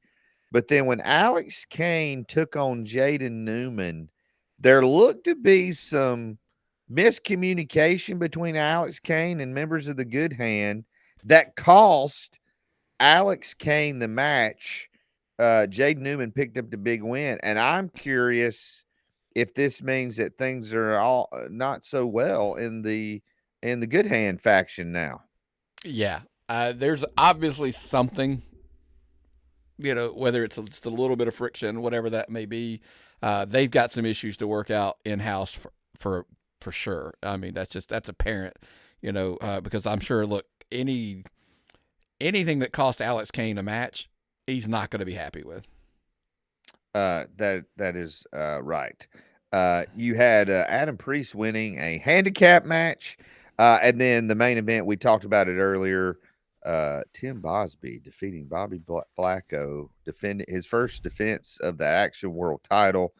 But then when Alex Kane took on Jaden Newman, there looked to be some miscommunication between Alex Kane and members of the Good Hand that cost Alex Kane the match. Jaden Newman picked up the big win. And I'm curious if this means that things are all not so well in the Good Hand faction now. Yeah. There's obviously something, whether it's a little bit of friction, whatever that may be. They've got some issues to work out in-house for sure. I mean, that's apparent, because I'm sure, look, anything that cost Alex Kane a match, he's not going to be happy with. That is right. You had Adam Priest winning a handicap match, and then the main event, we talked about it earlier. Tim Bosby defeating Bobby Flacco, defending his first defense of the Action World title,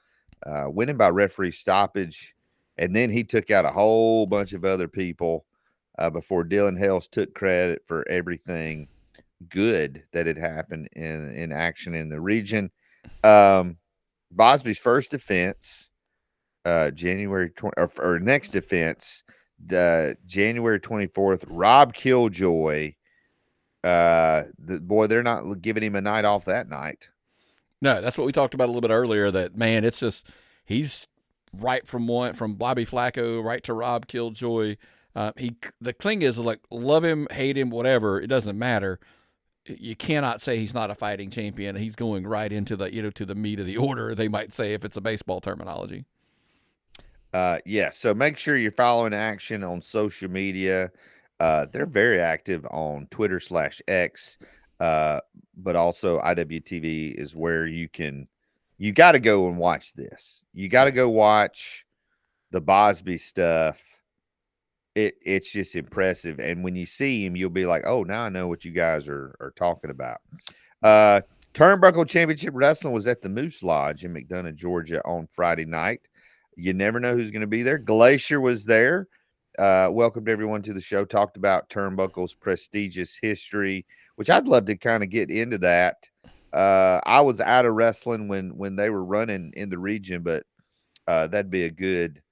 winning by referee stoppage, and then he took out a whole bunch of other people before Dylan Helms took credit for everything good that had happened in action in the region. Bosby's first defense, January 20, or next defense, January 24th, Rob Killjoy. They're not giving him a night off that night. No, that's what we talked about a little bit earlier, that, man, it's just, he's right from Bobby Flacco right to Rob Killjoy. The thing is, like, love him, hate him, whatever, it doesn't matter. You cannot say he's not a fighting champion. He's going right into the, to the meat of the order, they might say, if it's a baseball terminology. Yeah. So make sure you're following Action on social media. They're very active on Twitter/X, but also IWTV is where you got to go and watch this. You got to go watch the Bosby stuff. It's just impressive. And when you see him, you'll be like, oh, now I know what you guys are talking about. Turnbuckle Championship Wrestling was at the Moose Lodge in McDonough, Georgia on Friday night. You never know who's going to be there. Glacier was there. Welcomed everyone to the show. Talked about Turnbuckle's prestigious history, which I'd love to kind of get into that. I was out of wrestling when they were running in the region, but that'd be a good,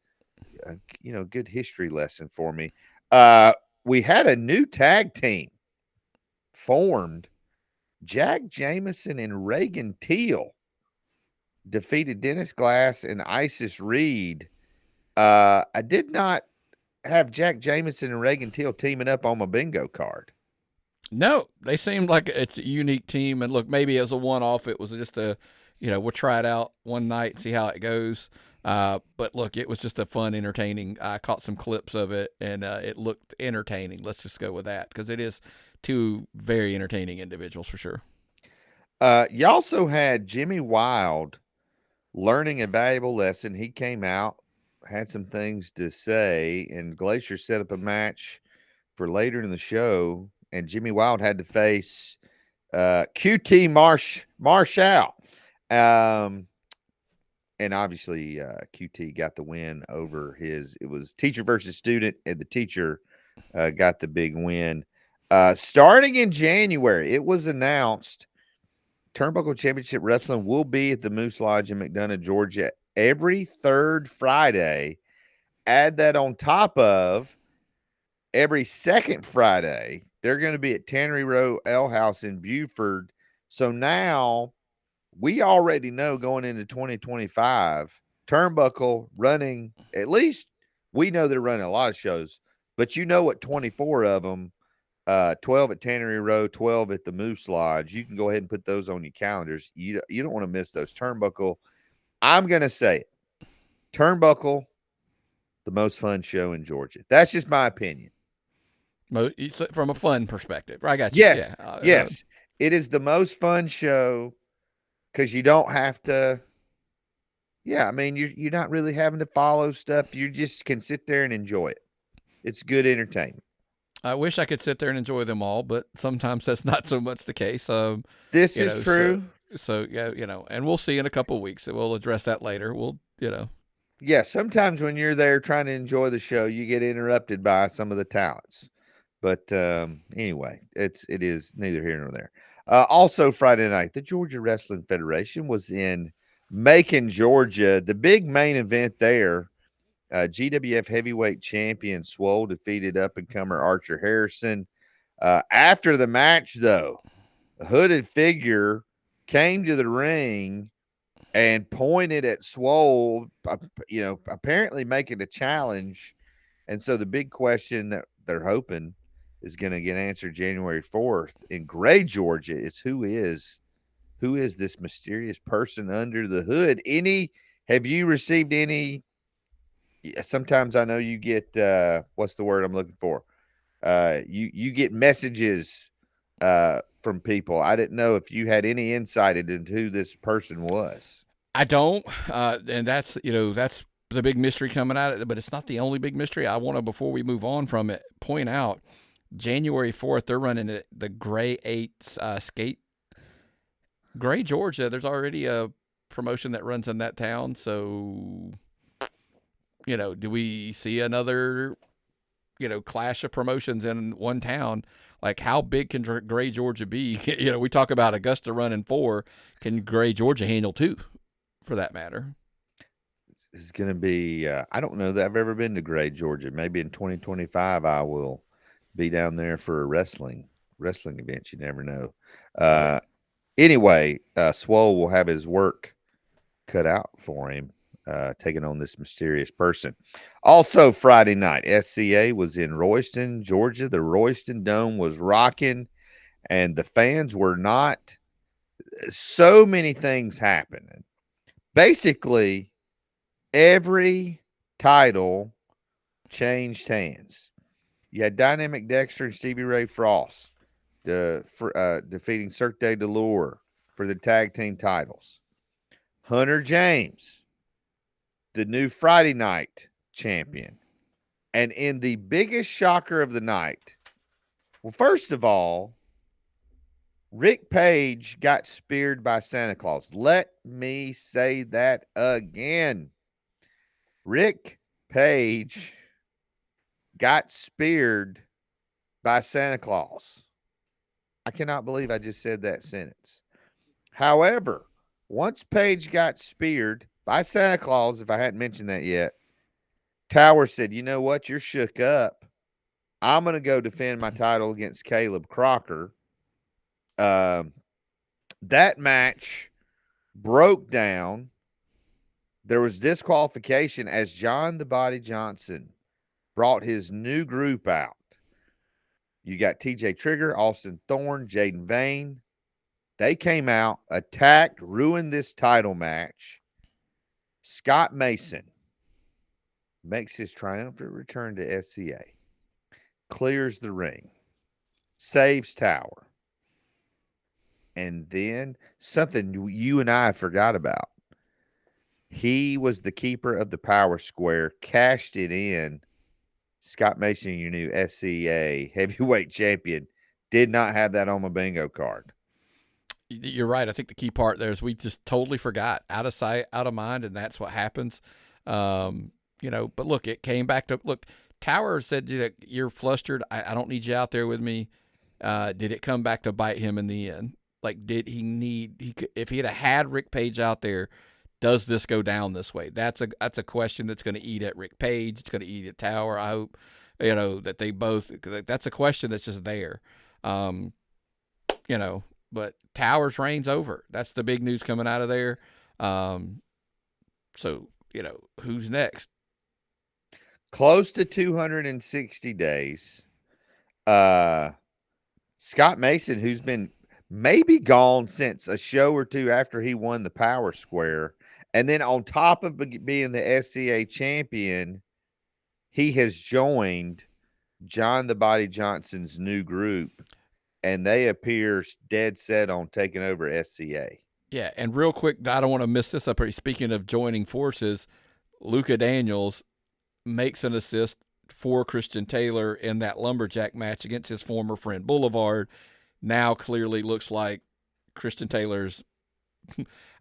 good history lesson for me. We had a new tag team formed. Jack Jameson and Reagan Teal defeated Dennis Glass and Isis Reed. I did not have Jack Jameson and Reagan Teal teaming up on my bingo card. No, they seemed like it's a unique team. And look, maybe as a one-off, it was just we'll try it out one night and see how it goes. But look, it was just a fun, entertaining. I caught some clips of it, and it looked entertaining. Let's just go with that because it is two very entertaining individuals for sure. You also had Jimmy Wild learning a valuable lesson. He came out, had some things to say, and Glacier set up a match for later in the show, and Jimmy Wild had to face QT Marshall. And obviously QT got the win over it was teacher versus student, and the teacher got the big win. Starting in January, it was announced Turnbuckle Championship Wrestling will be at the Moose Lodge in McDonough, Georgia, every third Friday. Add that on top of every second Friday. They're going to be at Tannery Row Ale House in Buford. So now we already know going into 2025, Turnbuckle running, at least we know they're running a lot of shows, but what 24 of them, 12 at Tannery Row, 12 at the Moose Lodge. You can go ahead and put those on your calendars. You don't want to miss those. Turnbuckle, I'm going to say it. Turnbuckle, the most fun show in Georgia. That's just my opinion. From a fun perspective. I got you. Yes. Yeah. Yes. It is the most fun show because you don't have to. Yeah. I mean, you're not really having to follow stuff. You just can sit there and enjoy it. It's good entertainment. I wish I could sit there and enjoy them all, but sometimes that's not so much the case. This is true. So yeah, and we'll see in a couple of weeks. We'll address that later. Yeah, sometimes when you're there trying to enjoy the show, you get interrupted by some of the talents. But anyway, it is neither here nor there. Also, Friday night, the Georgia Wrestling Federation was in Macon, Georgia. The big main event there. GWF heavyweight champion Swole defeated up-and-comer Archer Harrison. After the match, though, a hooded figure came to the ring and pointed at Swole, apparently making a challenge. And so the big question that they're hoping is going to get answered January 4th in Gray, Georgia is who is this mysterious person under the hood? Have you received any? Sometimes I know you get what's the word I'm looking for? You get messages from people. I didn't know if you had any insight into who this person was. I don't, and that's the big mystery coming out of it. But it's not the only big mystery. I want to, before we move on from it, point out January 4th they're running the Gray 8 skate. Gray, Georgia. There's already a promotion that runs in that town, so. Do we see another, clash of promotions in one town? Like, how big can Gray, Georgia be? We talk about Augusta running 4. Can Gray, Georgia handle 2, for that matter? This is going to be, I don't know that I've ever been to Gray, Georgia. Maybe in 2025 I will be down there for a wrestling event. You never know. Anyway, Swole will have his work cut out for him. Taking on this mysterious person. Also, Friday night, SCA was in Royston, Georgia. The Royston Dome was rocking, and the fans were not. So many things happening. Basically, every title changed hands. You had Dynamic Dexter and Stevie Ray Frost defeating Cirque de Dolore for the tag team titles. Hunter James, the new Friday night champion. And in the biggest shocker of the night, well, first of all, Rick Page got speared by Santa Claus. Let me say that again. Rick Page got speared by Santa Claus. I cannot believe I just said that sentence. However, once Page got speared by Santa Claus, if I hadn't mentioned that yet, Tower said, you know what? You're shook up. I'm going to go defend my title against Caleb Crocker. That match broke down. There was disqualification as John the Body Johnson brought his new group out. You got TJ Trigger, Austin Thorne, Jaden Vane. They came out, attacked, ruined this title match. Scott Mason makes his triumphant return to SCA, clears the ring, saves Tower. And then something you and I forgot about. He was the keeper of the Power Square, cashed it in. Scott Mason, your new SCA heavyweight champion, did not have that on my bingo card. You're right. I think the key part there is we just totally forgot. Out of sight, out of mind, and that's what happens. But look, it came back to, look, Tower said, you're flustered. I don't need you out there with me. Did it come back to bite him in the end? Like, did he need, if he had Rick Page out there, does this go down this way? That's a question that's going to eat at Rick Page. It's going to eat at Tower. I hope, that they both, that's a question that's just there. But Tower's reign's over. That's the big news coming out of there. So, who's next? Close to 260 days. Scott Mason, who's been maybe gone since a show or two after he won the Power Square, and then on top of being the SCA champion, he has joined John the Body Johnson's new group, and they appear dead set on taking over SCA. Yeah, and real quick, I don't want to miss this up. Speaking of joining forces, Luka Daniels makes an assist for Christian Taylor in that lumberjack match against his former friend Boulevard. Now clearly looks like Christian Taylor's,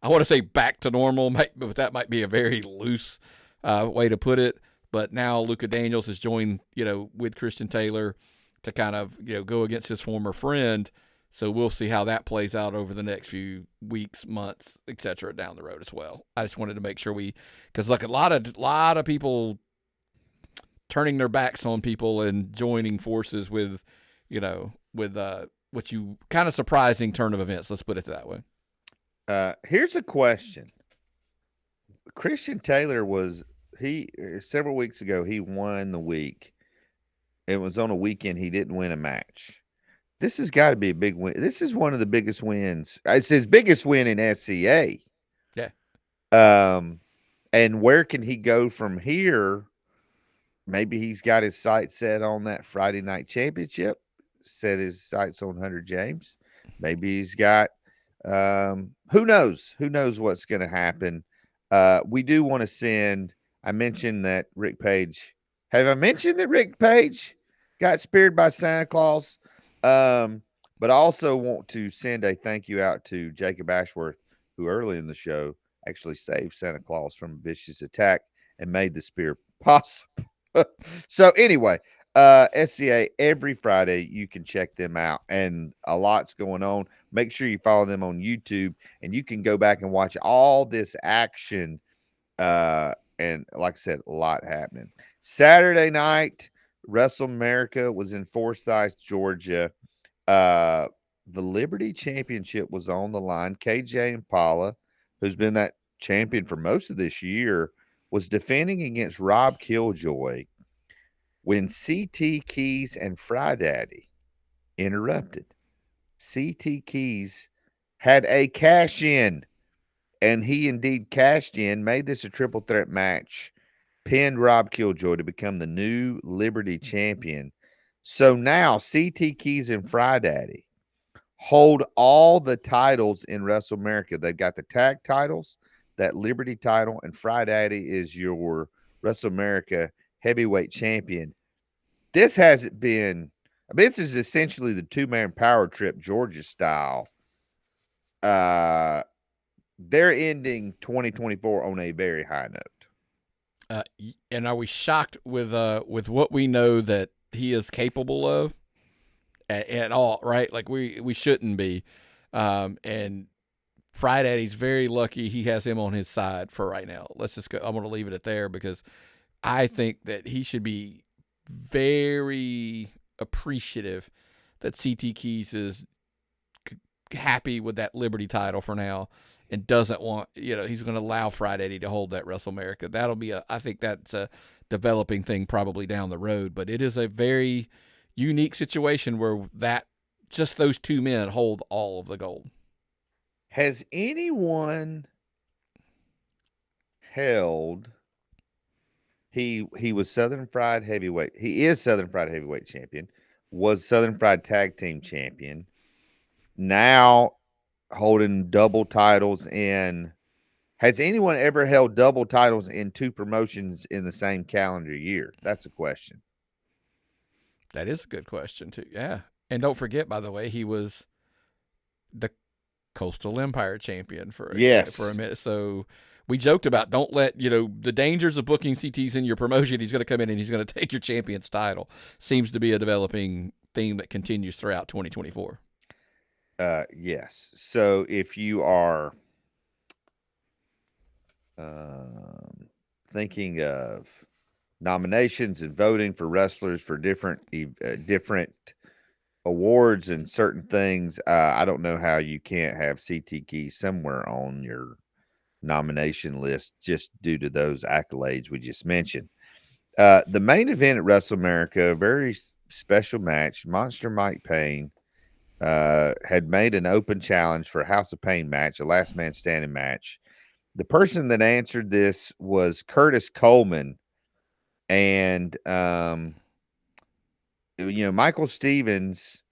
I want to say back to normal, but that might be a very loose way to put it. But now Luka Daniels has joined, with Christian Taylor to kind of, go against his former friend. So we'll see how that plays out over the next few weeks, months, etc. down the road as well. I just wanted to make sure because look, a lot of people turning their backs on people and joining forces with what you kind of surprising turn of events. Let's put it that way. Here's a question. Christian Taylor several weeks ago, he won the week. It was on a weekend. He didn't win a match. This has got to be a big win. This is one of the biggest wins. It's his biggest win in SCA. Yeah. And where can he go from here? Maybe he's got his sights set on that Friday night championship, set his sights on Hunter James. Maybe he's got, who knows? Who knows what's going to happen? We do want to send, I mentioned that Rick Page, have I mentioned that Rick Page got speared by Santa Claus? But I also want to send a thank you out to Jacob Ashworth, who early in the show actually saved Santa Claus from a vicious attack and made the spear possible. So anyway, SCA every Friday, you can check them out, and a lot's going on. Make sure you follow them on YouTube, and you can go back and watch all this action. And like I said, a lot happening. Saturday night, Wrestle America was in Forsyth, Georgia. The Liberty Championship was on the line. KJ Impala, who's been that champion for most of this year, was defending against Rob Killjoy when CT Keys and Fry Daddy interrupted. CT Keys had a cash in, and he indeed cashed in, made this a triple threat match, pinned Rob Killjoy to become the new Liberty champion. So now CT Keys and Fry Daddy hold all the titles in Wrestle America. They've got the tag titles, that Liberty title, and Fry Daddy is your Wrestle America heavyweight champion. This hasn't been, this is essentially the two-man power trip, Georgia style. They're ending 2024 on a very high note. And are we shocked with what we know that he is capable of at all? Right? Like we shouldn't be. And Friday, he's very lucky he has him on his side for right now. Let's just go. I'm going to leave it at there because I think that he should be very appreciative that CT Keys is happy with that Liberty title for now and doesn't want, he's going to allow Friday to hold that Wrestle America. That'll be I think that's a developing thing probably down the road, but it is a very unique situation where just those two men hold all of the gold. Has anyone held? He was Southern Fried Heavyweight. He is Southern Fried Heavyweight champion. Was Southern Fried Tag Team champion. Now holding double titles in. Has anyone ever held double titles in two promotions in the same calendar year? That's a question. That is a good question too. Yeah, and don't forget, by the way, he was the Coastal Empire champion for a minute. So we joked about don't let the dangers of booking CTs in your promotion. He's going to come in and he's going to take your champion's title. Seems to be a developing theme that continues throughout 2024. Yes. So if you are thinking of nominations and voting for wrestlers for different awards and certain things, I don't know how you can't have CT Keys somewhere on your nomination list just due to those accolades we just mentioned. The main event at Wrestle America, a very special match. Monster Mike Payne had made an open challenge for a House of Pain match, a last man standing match. The person that answered this was Curtis Coleman. And, Michael Stevens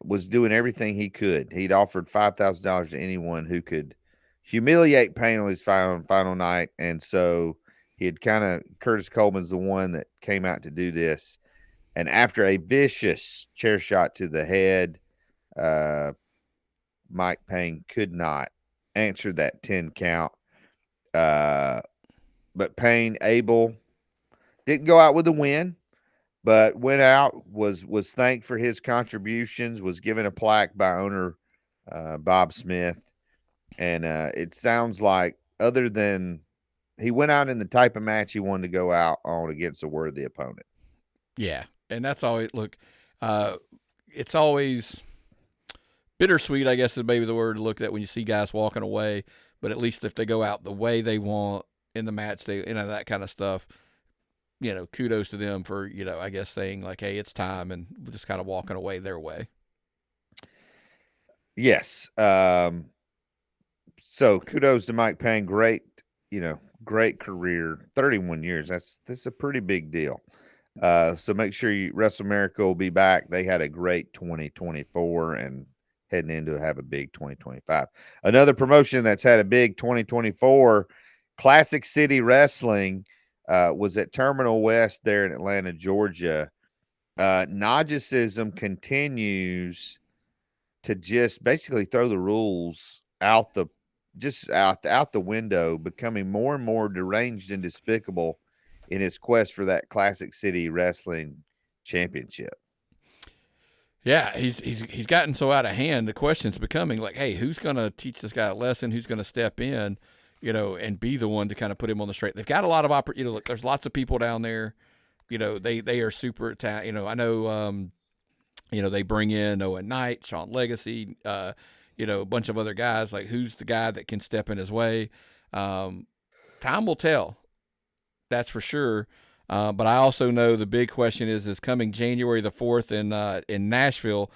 was doing everything he could. He'd offered $5,000 to anyone who could humiliate Payne on his final night. And so Curtis Coleman's the one that came out to do this. And after a vicious chair shot to the head, Mike Payne could not answer that 10 count. But Payne didn't go out with a win, but went out, was thanked for his contributions, was given a plaque by owner Bob Smith. And it sounds like other than he went out in the type of match he wanted to go out on against a worthy opponent. Yeah, and that's always, it's always bittersweet, I guess is maybe the word to look at when you see guys walking away, but at least if they go out the way they want in the match, that kind of stuff, kudos to them for, I guess saying like, hey, it's time, and just kind of walking away their way. Yes. So kudos to Mike Payne. Great career, 31 years. That's a pretty big deal. So make sure Wrestle America will be back. They had a great 2024 and heading into have a big 2025. Another promotion that's had a big 2024, Classic City Wrestling, was at Terminal West there in Atlanta, Georgia. Najicism continues to just basically throw the rules out the window, becoming more and more deranged and despicable in his quest for that Classic City Wrestling championship. Yeah, he's gotten so out of hand. The question's becoming like, hey, who's going to teach this guy a lesson? Who's going to step in, and be the one to kind of put him on the straight? They've got a lot of there's lots of people down there. They are super talented. I know, they bring in Owen Knight, Sean Legacy, a bunch of other guys. Like, who's the guy that can step in his way? Time will tell. That's for sure. But I also know the big question is coming January the 4th in Nashville,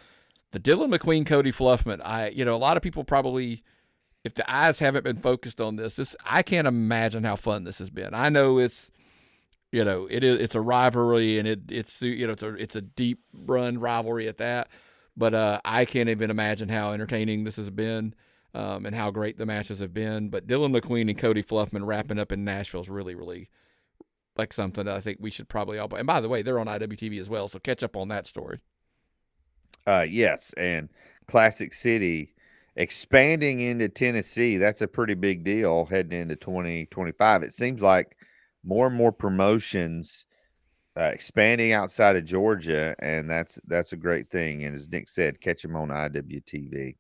the Dylan McQueen, Cody Fluffman. A lot of people probably, if the eyes haven't been focused on this, I can't imagine how fun this has been. I know it's a rivalry, and it's a deep run rivalry at that. But I can't even imagine how entertaining this has been, and how great the matches have been. But Dylan McQueen and Cody Fluffman wrapping up in Nashville is really, really like something that I think we should probably all. And by the way, they're on IWTV as well, so catch up on that story. Yes, and Classic City expanding into Tennessee. That's a pretty big deal heading into 2025. It seems like more and more promotions expanding outside of Georgia, and that's a great thing. And as Nick said, catch him on IWTV.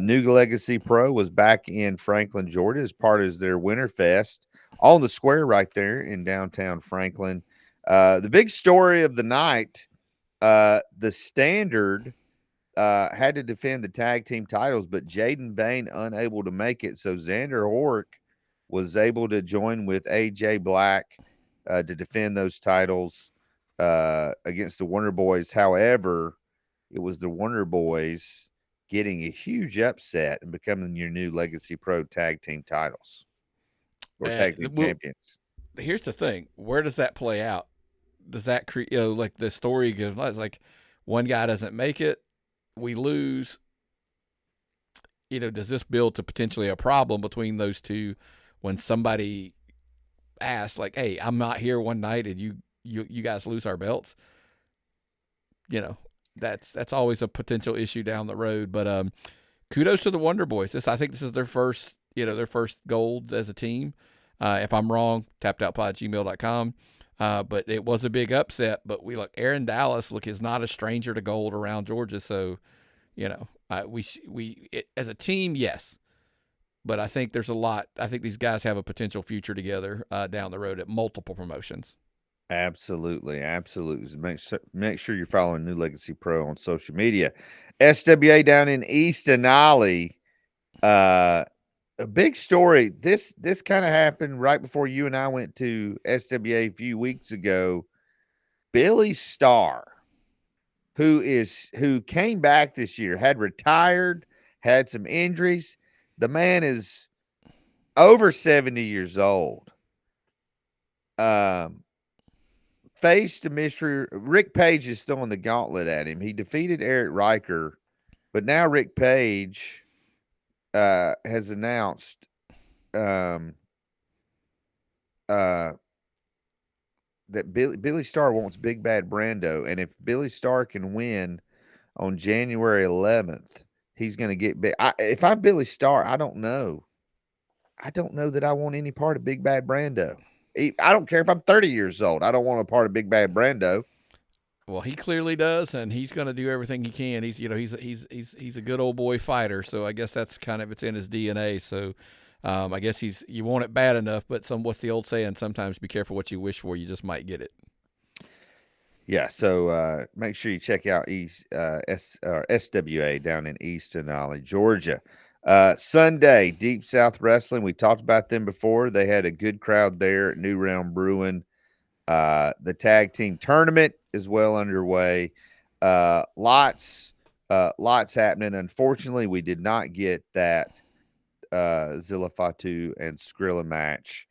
New Legacy Pro was back in Franklin, Georgia, as part of their Winterfest on the square right there in downtown Franklin. The big story of the night, the Standard had to defend the tag team titles, but Jaden Bain unable to make it. So Xander Hork was able to join with AJ Black to defend those titles against the Wonder Boys. However, it was the Wonder Boys getting a huge upset and becoming your new Legacy Pro tag team titles or tag team champions. Here's the thing: where does that play out? Does that create, like the story goes, like one guy doesn't make it, we lose. Does this build to potentially a problem between those two when somebody asks, like, "Hey, I'm not here one night, and you guys lose our belts"? That's always a potential issue down the road. But kudos to the Wonder Boys. I think this is their first gold as a team. If I'm wrong, tappedoutpod@gmail.com. But it was a big upset. But Aaron Dallas is not a stranger to gold around Georgia. So, we as a team, yes. But I think there's a lot. I think these guys have a potential future together down the road at multiple promotions. Absolutely. Make sure you're following New Legacy Pro on social media. SWA down in Eastonallee. A big story. This kind of happened right before you and I went to SWA a few weeks ago. Billy Star, who came back this year, had retired, had some injuries. The man is over 70 years old. Faced a mystery. Rick Page is throwing the gauntlet at him. He defeated Eric Riker, but now Rick Page has announced that Billy Star wants Big Bad Brando, and if Billy Star can win on January 11th, he's going to get big. If I'm Billy Star, I don't know. I don't know that I want any part of Big Bad Brando. I don't care if I'm 30 years old. I don't want a part of Big Bad Brando. Well, he clearly does, and he's going to do everything he can. He's a good old boy fighter, so I guess that's kind of it's in his DNA. So I guess you want it bad enough, but what's the old saying? Sometimes be careful what you wish for. You just might get it. Yeah, so make sure you check out SWA down in Eastonallee, Georgia. Sunday, Deep South Wrestling. We talked about them before. They had a good crowd there at New Realm Brewing. The tag team tournament is well underway. Lots happening. Unfortunately, we did not get that Zilla, Fatu, and Skrilla match.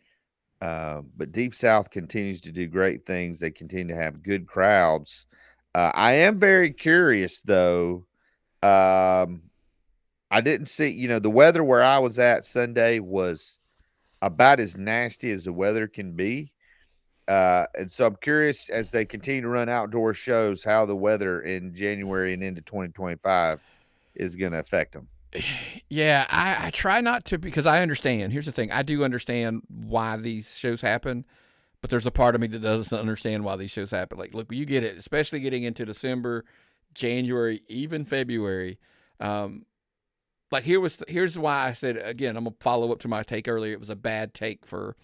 But Deep South continues to do great things. They continue to have good crowds. I am very curious, though. I didn't see, the weather where I was at Sunday was about as nasty as the weather can be. And so I'm curious as they continue to run outdoor shows, how the weather in January and into 2025 is going to affect them. Yeah, I try not to, because I understand. Here's the thing. I do understand why these shows happen, but there's a part of me that doesn't understand why these shows happen. Like, look, you get it, especially getting into December, January, even February. Here's why I said, again, I'm going to follow up to my take earlier. It was a bad take for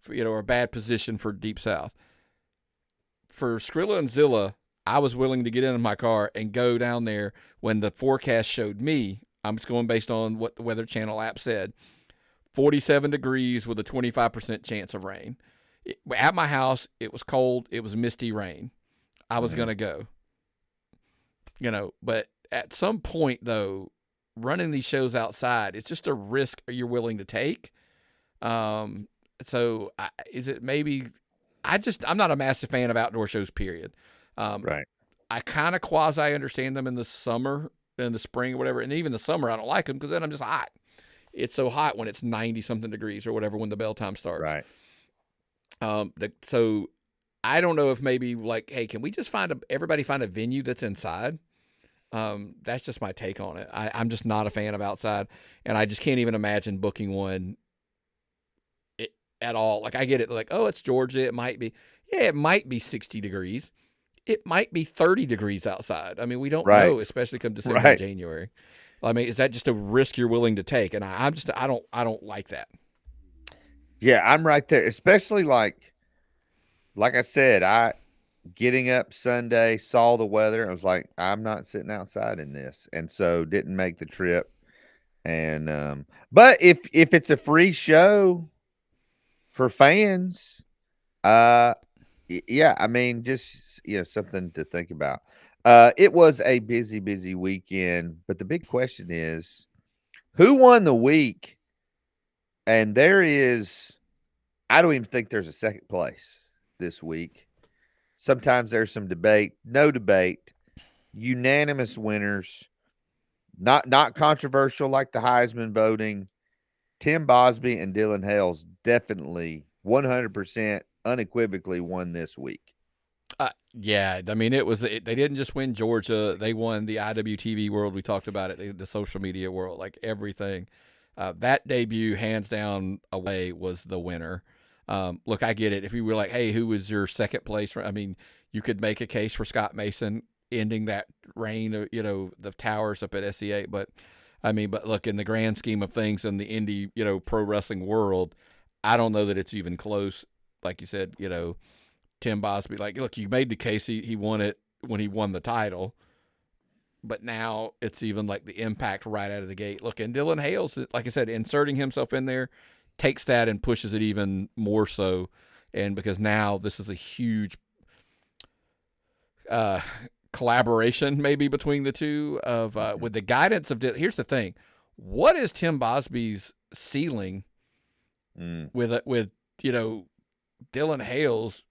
or a bad position for Deep South. For Skrilla and Zilla, I was willing to get in my car and go down there when the forecast showed me, I'm just going based on what the Weather Channel app said, 47 degrees with a 25% chance of rain. At my house, it was cold. It was misty rain. I was going to go. But at some point, though, running these shows outside, it's just a risk you're willing to take. So is it maybe I'm not a massive fan of outdoor shows, period. Right. I kind of quasi understand them in the summer, in the spring or whatever. And even the summer, I don't like them because then I'm just hot. It's so hot when it's 90 something degrees or whatever, when the bell time starts. Right. So I don't know if maybe hey, can we just everybody find a venue that's inside? That's just my take on it. I'm just not a fan of outside, and I just can't even imagine booking one at all. I get it. Oh, it's Georgia. It might be. Yeah, it might be 60 degrees. It might be 30 degrees outside. I mean, we don't Right. know, especially come December and January. I mean, is that just a risk you're willing to take? And I don't like that. Yeah, I'm right there. Especially like I said, I getting up Sunday, saw the weather. I was like, I'm not sitting outside in this, and so didn't make the trip. And but if it's a free show for fans, yeah, I mean, just something to think about. It was a busy weekend, but the big question is, who won the week? And I don't even think there's a second place this week. Sometimes there's some debate, no debate, unanimous winners, not controversial like the Heisman voting. Tim Bosby and Dylan Hales definitely 100% unequivocally won this week. Yeah, I mean, they didn't just win Georgia; they won the IWTV world. We talked about it, the social media world, like everything. That debut, hands down, away was the winner. Look, I get it. If you were like, "Hey, who was your second place?" I mean, you could make a case for Scott Mason ending that reign of the towers up at SEA, but look, in the grand scheme of things in the indie pro wrestling world, I don't know that it's even close. Like you said, Tim Bosby, like, look, you made the case he won it when he won the title, but now it's even like the impact right out of the gate. Look, and Dylan Hales, like I said, inserting himself in there takes that and pushes it even more so. And because now this is a huge collaboration maybe between the two of with the guidance of here's the thing, what is Tim Bosby's ceiling with Dylan Hales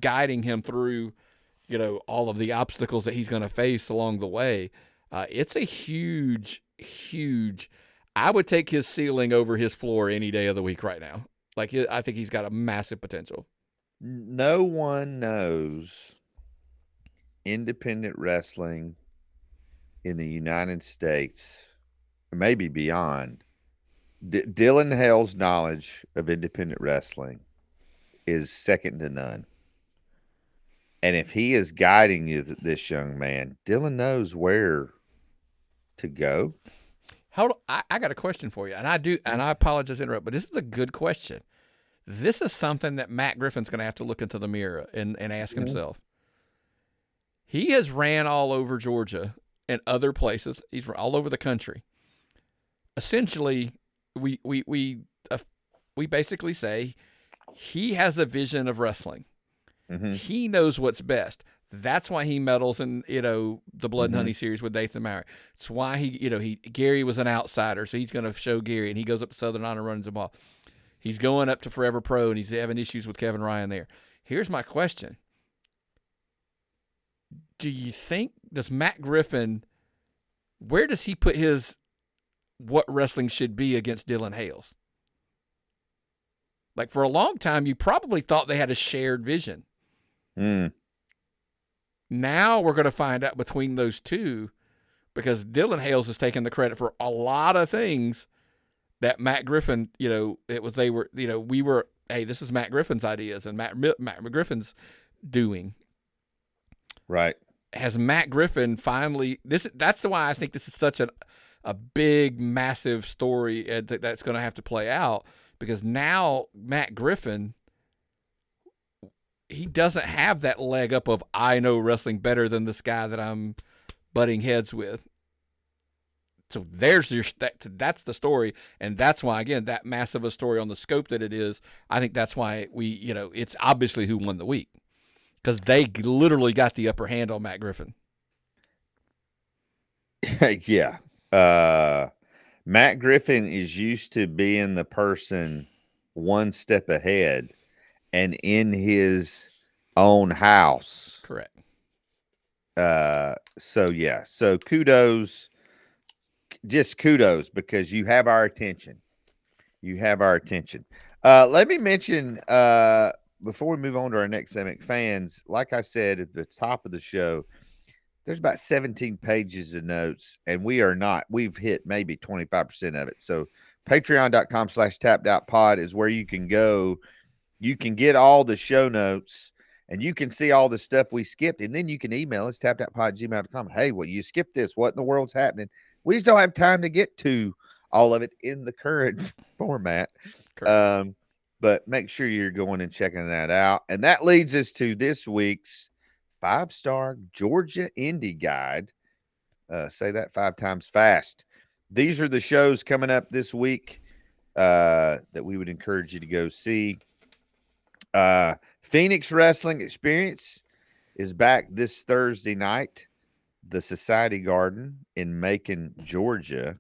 guiding him through all of the obstacles that he's going to face along the way. It's a huge I would take his ceiling over his floor any day of the week right now. Like, I think he's got a massive potential. No one knows independent wrestling in the United States, maybe beyond. Dylan Hale's knowledge of independent wrestling is second to none. And if he is guiding you, this young man, Dylan knows where to go. I got a question for you, and I apologize to interrupt, but this is a good question. This is something that Matt Griffin's going to have to look into the mirror and ask himself. He has ran all over Georgia and other places. He's all over the country. Essentially, we basically say he has a vision of wrestling. Mm-hmm. He knows what's best. That's why he medals in the Blood and Honey series with Nathan Maury. It's why Gary was an outsider, so he's going to show Gary, and he goes up to Southern Honor, runs the ball. He's going up to Forever Pro, and he's having issues with Kevin Ryan there. Here's my question: do you think, does Matt Griffin, where does he put his what wrestling should be against Dylan Hales? Like, for a long time, you probably thought they had a shared vision. Now we're going to find out between those two, because Dylan Hales has taken the credit for a lot of things that Matt Griffin, hey, this is Matt Griffin's ideas and Matt Griffin's doing. Right. Has Matt Griffin finally, that's why I think this is such a big, massive story that's going to have to play out, because now Matt Griffin, he doesn't have that leg up of, I know wrestling better than this guy that I'm butting heads with. So that's the story, and that's why, again, that massive a story on the scope that it is, I think that's why it's obviously who won the week, because they literally got the upper hand on Matt Griffin. Yeah. Matt Griffin is used to being the person one step ahead and in his own house. Correct. So kudos, because you have our attention. Let me mention, before we move on to our next segment, fans, like I said at the top of the show, there's about 17 pages of notes, and we've hit maybe 25% of it. So patreon.com/tappedoutpod is where you can go you can get all the show notes and you can see all the stuff we skipped. And then you can email us, tapthatpod@gmail.com. Hey, well, you skipped this. What in the world's happening? We just don't have time to get to all of it in the current format. But make sure you're going and checking that out. And that leads us to this week's 5-star Georgia Indie Guide. Say that 5 times fast. These are the shows coming up this week that we would encourage you to go see. Phoenix Wrestling Experience is back this Thursday night. The Society Garden in Macon, Georgia.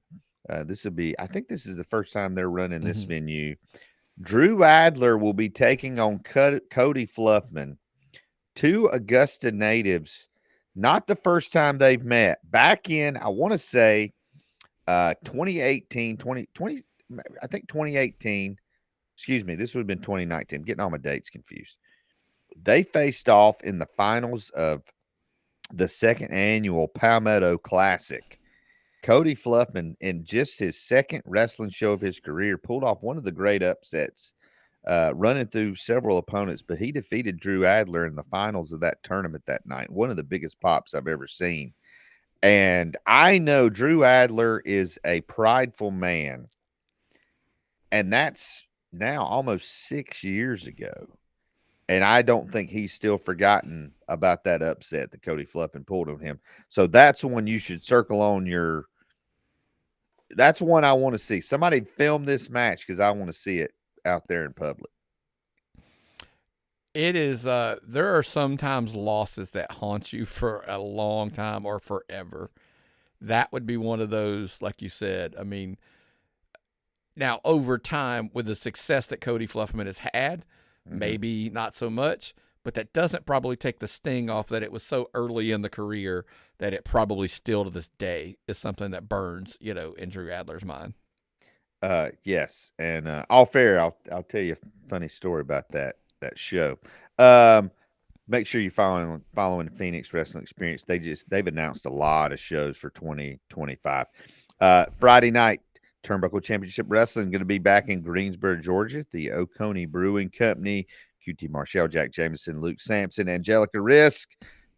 This will be, I think this is the first time they're running this venue. Drew Adler will be taking on Cody Fluffman, 2 Augusta natives. Not the first time they've met. Back in, I want to say, 2018, 2020, I think 2018. Excuse me, this would have been 2019. I'm getting all my dates confused. They faced off in the finals of the 2nd annual Palmetto Classic. Cody Fluffman, in just his 2nd wrestling show of his career, pulled off one of the great upsets, running through several opponents, but he defeated Drew Adler in the finals of that tournament that night. One of the biggest pops I've ever seen. And I know Drew Adler is a prideful man, and that's now almost 6 years ago. And I don't think he's still forgotten about that upset that Cody Fluffman pulled on him. So that's one you should circle on your. That's one I want to see. Somebody film this match because I want to see it out there in public. It is. There are sometimes losses that haunt you for a long time or forever. That would be one of those, like you said. I mean, now over time with the success that Cody Fluffman has had, maybe not so much, but that doesn't probably take the sting off that it was so early in the career that it probably still to this day is something that burns, in Drew Adler's mind. Yes. And all fair, I'll tell you a funny story about that show. Make sure you're following Phoenix Wrestling Experience. They've announced a lot of shows for 2025. Friday night, Turnbuckle Championship Wrestling going to be back in Greensboro, Georgia. The Oconee Brewing Company, QT Marshall, Jack Jameson, Luke Sampson, Angelica Risk,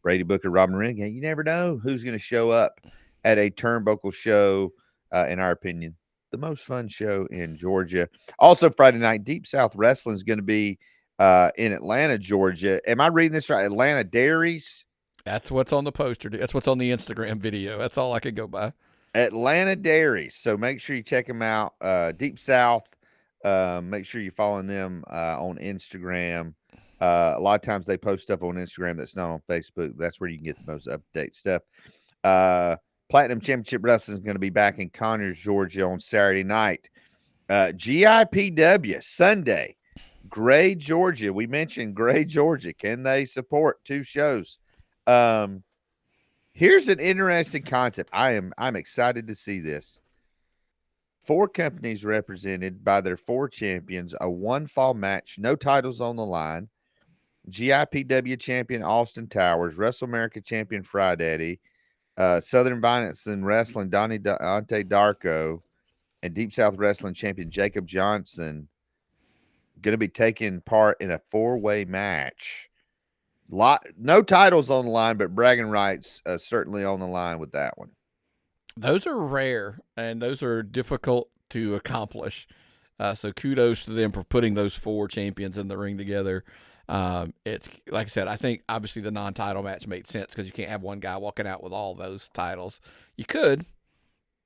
Brady Booker, Robin Renegade. You never know who's going to show up at a Turnbuckle show, in our opinion. The most fun show in Georgia. Also, Friday night, Deep South Wrestling is going to be in Atlanta, Georgia. Am I reading this right? Atlanta Dairies? That's what's on the poster. That's what's on the Instagram video. That's all I could go by. Atlanta Dairies. So make sure you check them out. Deep South. Make sure you're following them on Instagram. A lot of times they post stuff on Instagram that's not on Facebook. That's where you can get the most up-to-date stuff. Platinum Championship Wrestling is going to be back in Conyers, Georgia on Saturday night. GIPW Sunday, Gray, Georgia. We mentioned Gray, Georgia. Can they support 2 shows? Here's an interesting concept. I'm excited to see this. 4 companies represented by their 4 champions, a 1-fall match, no titles on the line. GIPW champion Austin Towers, Wrestle America champion Friday, Southern Violence and Wrestling Dante Darko, and Deep South Wrestling champion Jacob Johnson going to be taking part in a 4-way match. No titles on the line, but bragging rights certainly on the line with that one. Those are rare, and those are difficult to accomplish. So kudos to them for putting those 4 champions in the ring together. It's like I said, I think obviously the non-title match made sense because you can't have one guy walking out with all those titles. You could.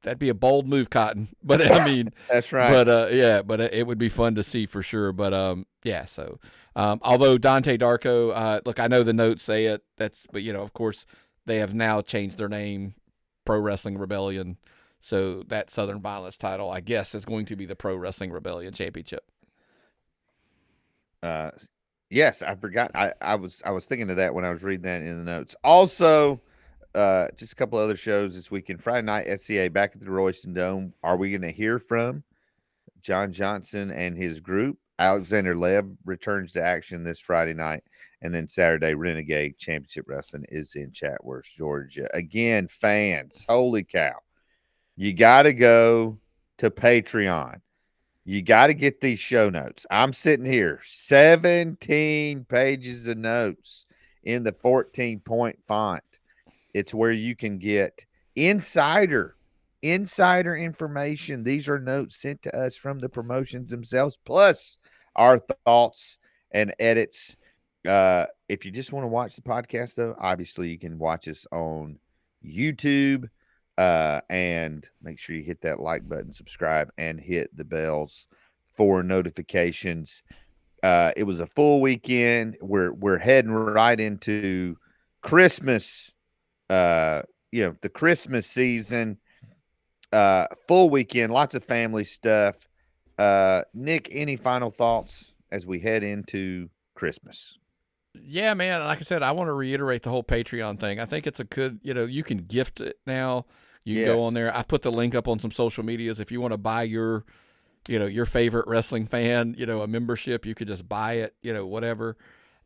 That'd be a bold move, Cotton. But I mean, that's right. But it would be fun to see for sure. But yeah. So although Dante Darko, look, I know the notes say it. But of course, they have now changed their name, Pro Wrestling Rebellion. So that Southern Violence title, I guess, is going to be the Pro Wrestling Rebellion Championship. Yes, I forgot. I was thinking of that when I was reading that in the notes. Also, just a couple other shows this weekend. Friday night, SCA back at the Royston Dome. Are we going to hear from John Johnson and his group? Alexander Lev returns to action this Friday night. And then Saturday, Renegade Championship Wrestling is in Chatsworth, Georgia. Again, fans, holy cow. You got to go to Patreon. You got to get these show notes. I'm sitting here, 17 pages of notes in the 14-point font. It's where you can get insider information. These are notes sent to us from the promotions themselves, plus our thoughts and edits. If you just want to watch the podcast, though, obviously you can watch us on YouTube. And make sure you hit that like button, subscribe, and hit the bells for notifications. It was a full weekend. We're heading right into Christmas. The Christmas season. Full weekend, lots of family stuff. Nick, any final thoughts as we head into Christmas? Yeah, man. Like I said, I want to reiterate the whole Patreon thing. I think it's a good, you can gift it now. You can go on there. I put the link up on some social medias. If you want to buy your favorite wrestling fan, a membership, you could just buy it, whatever.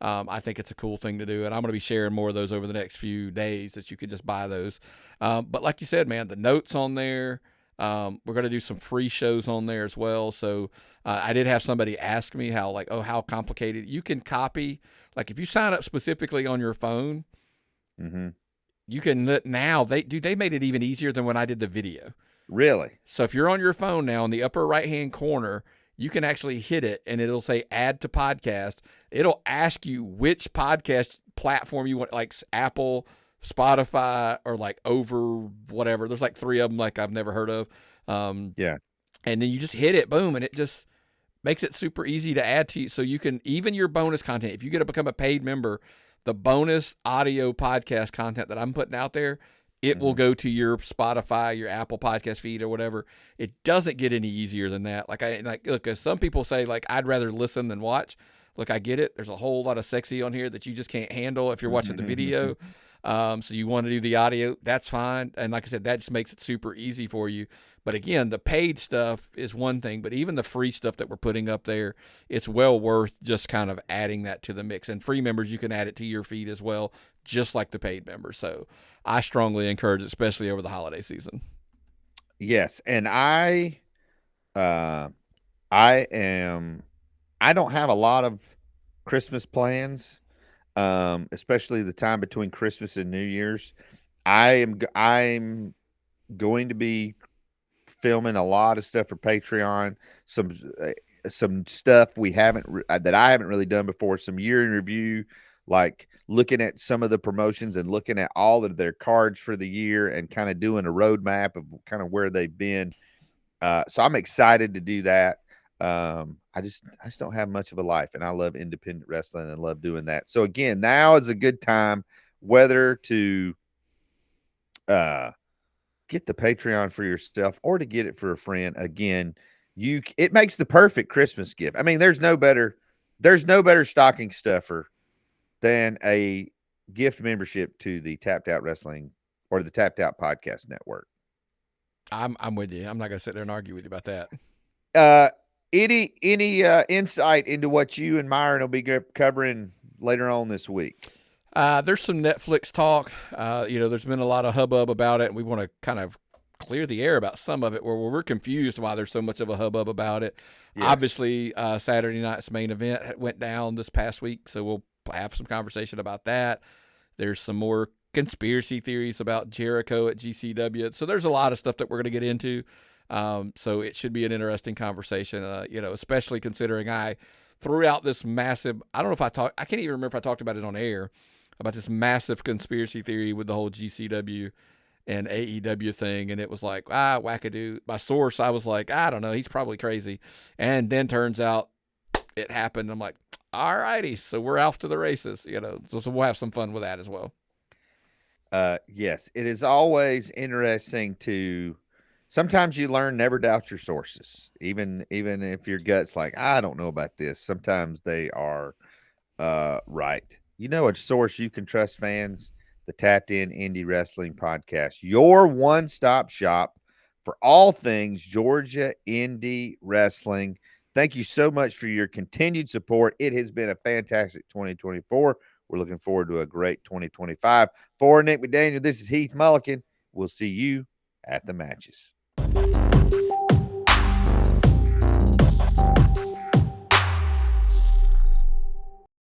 I think it's a cool thing to do. And I'm going to be sharing more of those over the next few days that you could just buy those. But like you said, man, the notes on there, we're going to do some free shows on there as well. So I did have somebody ask me how complicated you can copy. Like if you sign up specifically on your phone, you can now. They made it even easier than when I did the video. Really? So if you're on your phone now, in the upper right-hand corner, you can actually hit it, and it'll say add to podcast. It'll ask you which podcast platform you want, like Apple, Spotify, or like over whatever. There's like 3 of them like I've never heard of. Yeah. And then you just hit it, boom, and it just makes it super easy to add to you. So you can, even your bonus content, if you get to become a paid member, the bonus audio podcast content that I'm putting out there, it will go to your Spotify, your Apple podcast feed or whatever. It doesn't get any easier than that. Look, as some people say, like, I'd rather listen than watch. Look, I get it. There's a whole lot of sexy on here that you just can't handle if you're watching the video. So you want to do the audio, that's fine. And like I said, that just makes it super easy for you. But again, the paid stuff is one thing, but even the free stuff that we're putting up there, it's well worth just kind of adding that to the mix. And free members, you can add it to your feed as well, just like the paid members. So I strongly encourage it, especially over the holiday season. Yes. And I don't have a lot of Christmas plans. Especially the time between Christmas and New Year's. I'm going to be filming a lot of stuff for Patreon, some stuff that I haven't really done before, some year in review, like looking at some of the promotions and looking at all of their cards for the year and kind of doing a roadmap of kind of where they've been. So I'm excited to do that. I just don't have much of a life, and I love independent wrestling and love doing that. So again, now is a good time, whether to get the Patreon for yourself or to get it for a friend. Again, it makes the perfect Christmas gift. I mean, there's no better stocking stuffer than a gift membership to the Tapped Out Wrestling or the Tapped Out Podcast Network. I'm with you. I'm not gonna sit there and argue with you about that. Any insight into what you and Myron will be covering later on this week? There's some Netflix talk. There's been a lot of hubbub about it, and we want to kind of clear the air about some of it where we're confused why there's so much of a hubbub about it. Yes. Obviously, Saturday night's main event went down this past week, so we'll have some conversation about that. There's some more conspiracy theories about Jericho at GCW. So there's a lot of stuff that we're going to get into. So it should be an interesting conversation, especially considering I threw out this massive, I can't even remember if I talked about it on air, about this massive conspiracy theory with the whole GCW and AEW thing. And it was like, wackadoo. My source, I was like, I don't know, he's probably crazy. And then turns out it happened. I'm like, all righty. So we're off to the races, so we'll have some fun with that as well. Yes, it is always interesting to, sometimes you learn never doubt your sources, even if your gut's like, I don't know about this. Sometimes they are right. A source you can trust, fans, the Tapped In Indie Wrestling Podcast, your one-stop shop for all things Georgia indie wrestling. Thank you so much for your continued support. It has been a fantastic 2024. We're looking forward to a great 2025. For Nick McDonough, this is Heath Mulligan. We'll see you at the matches.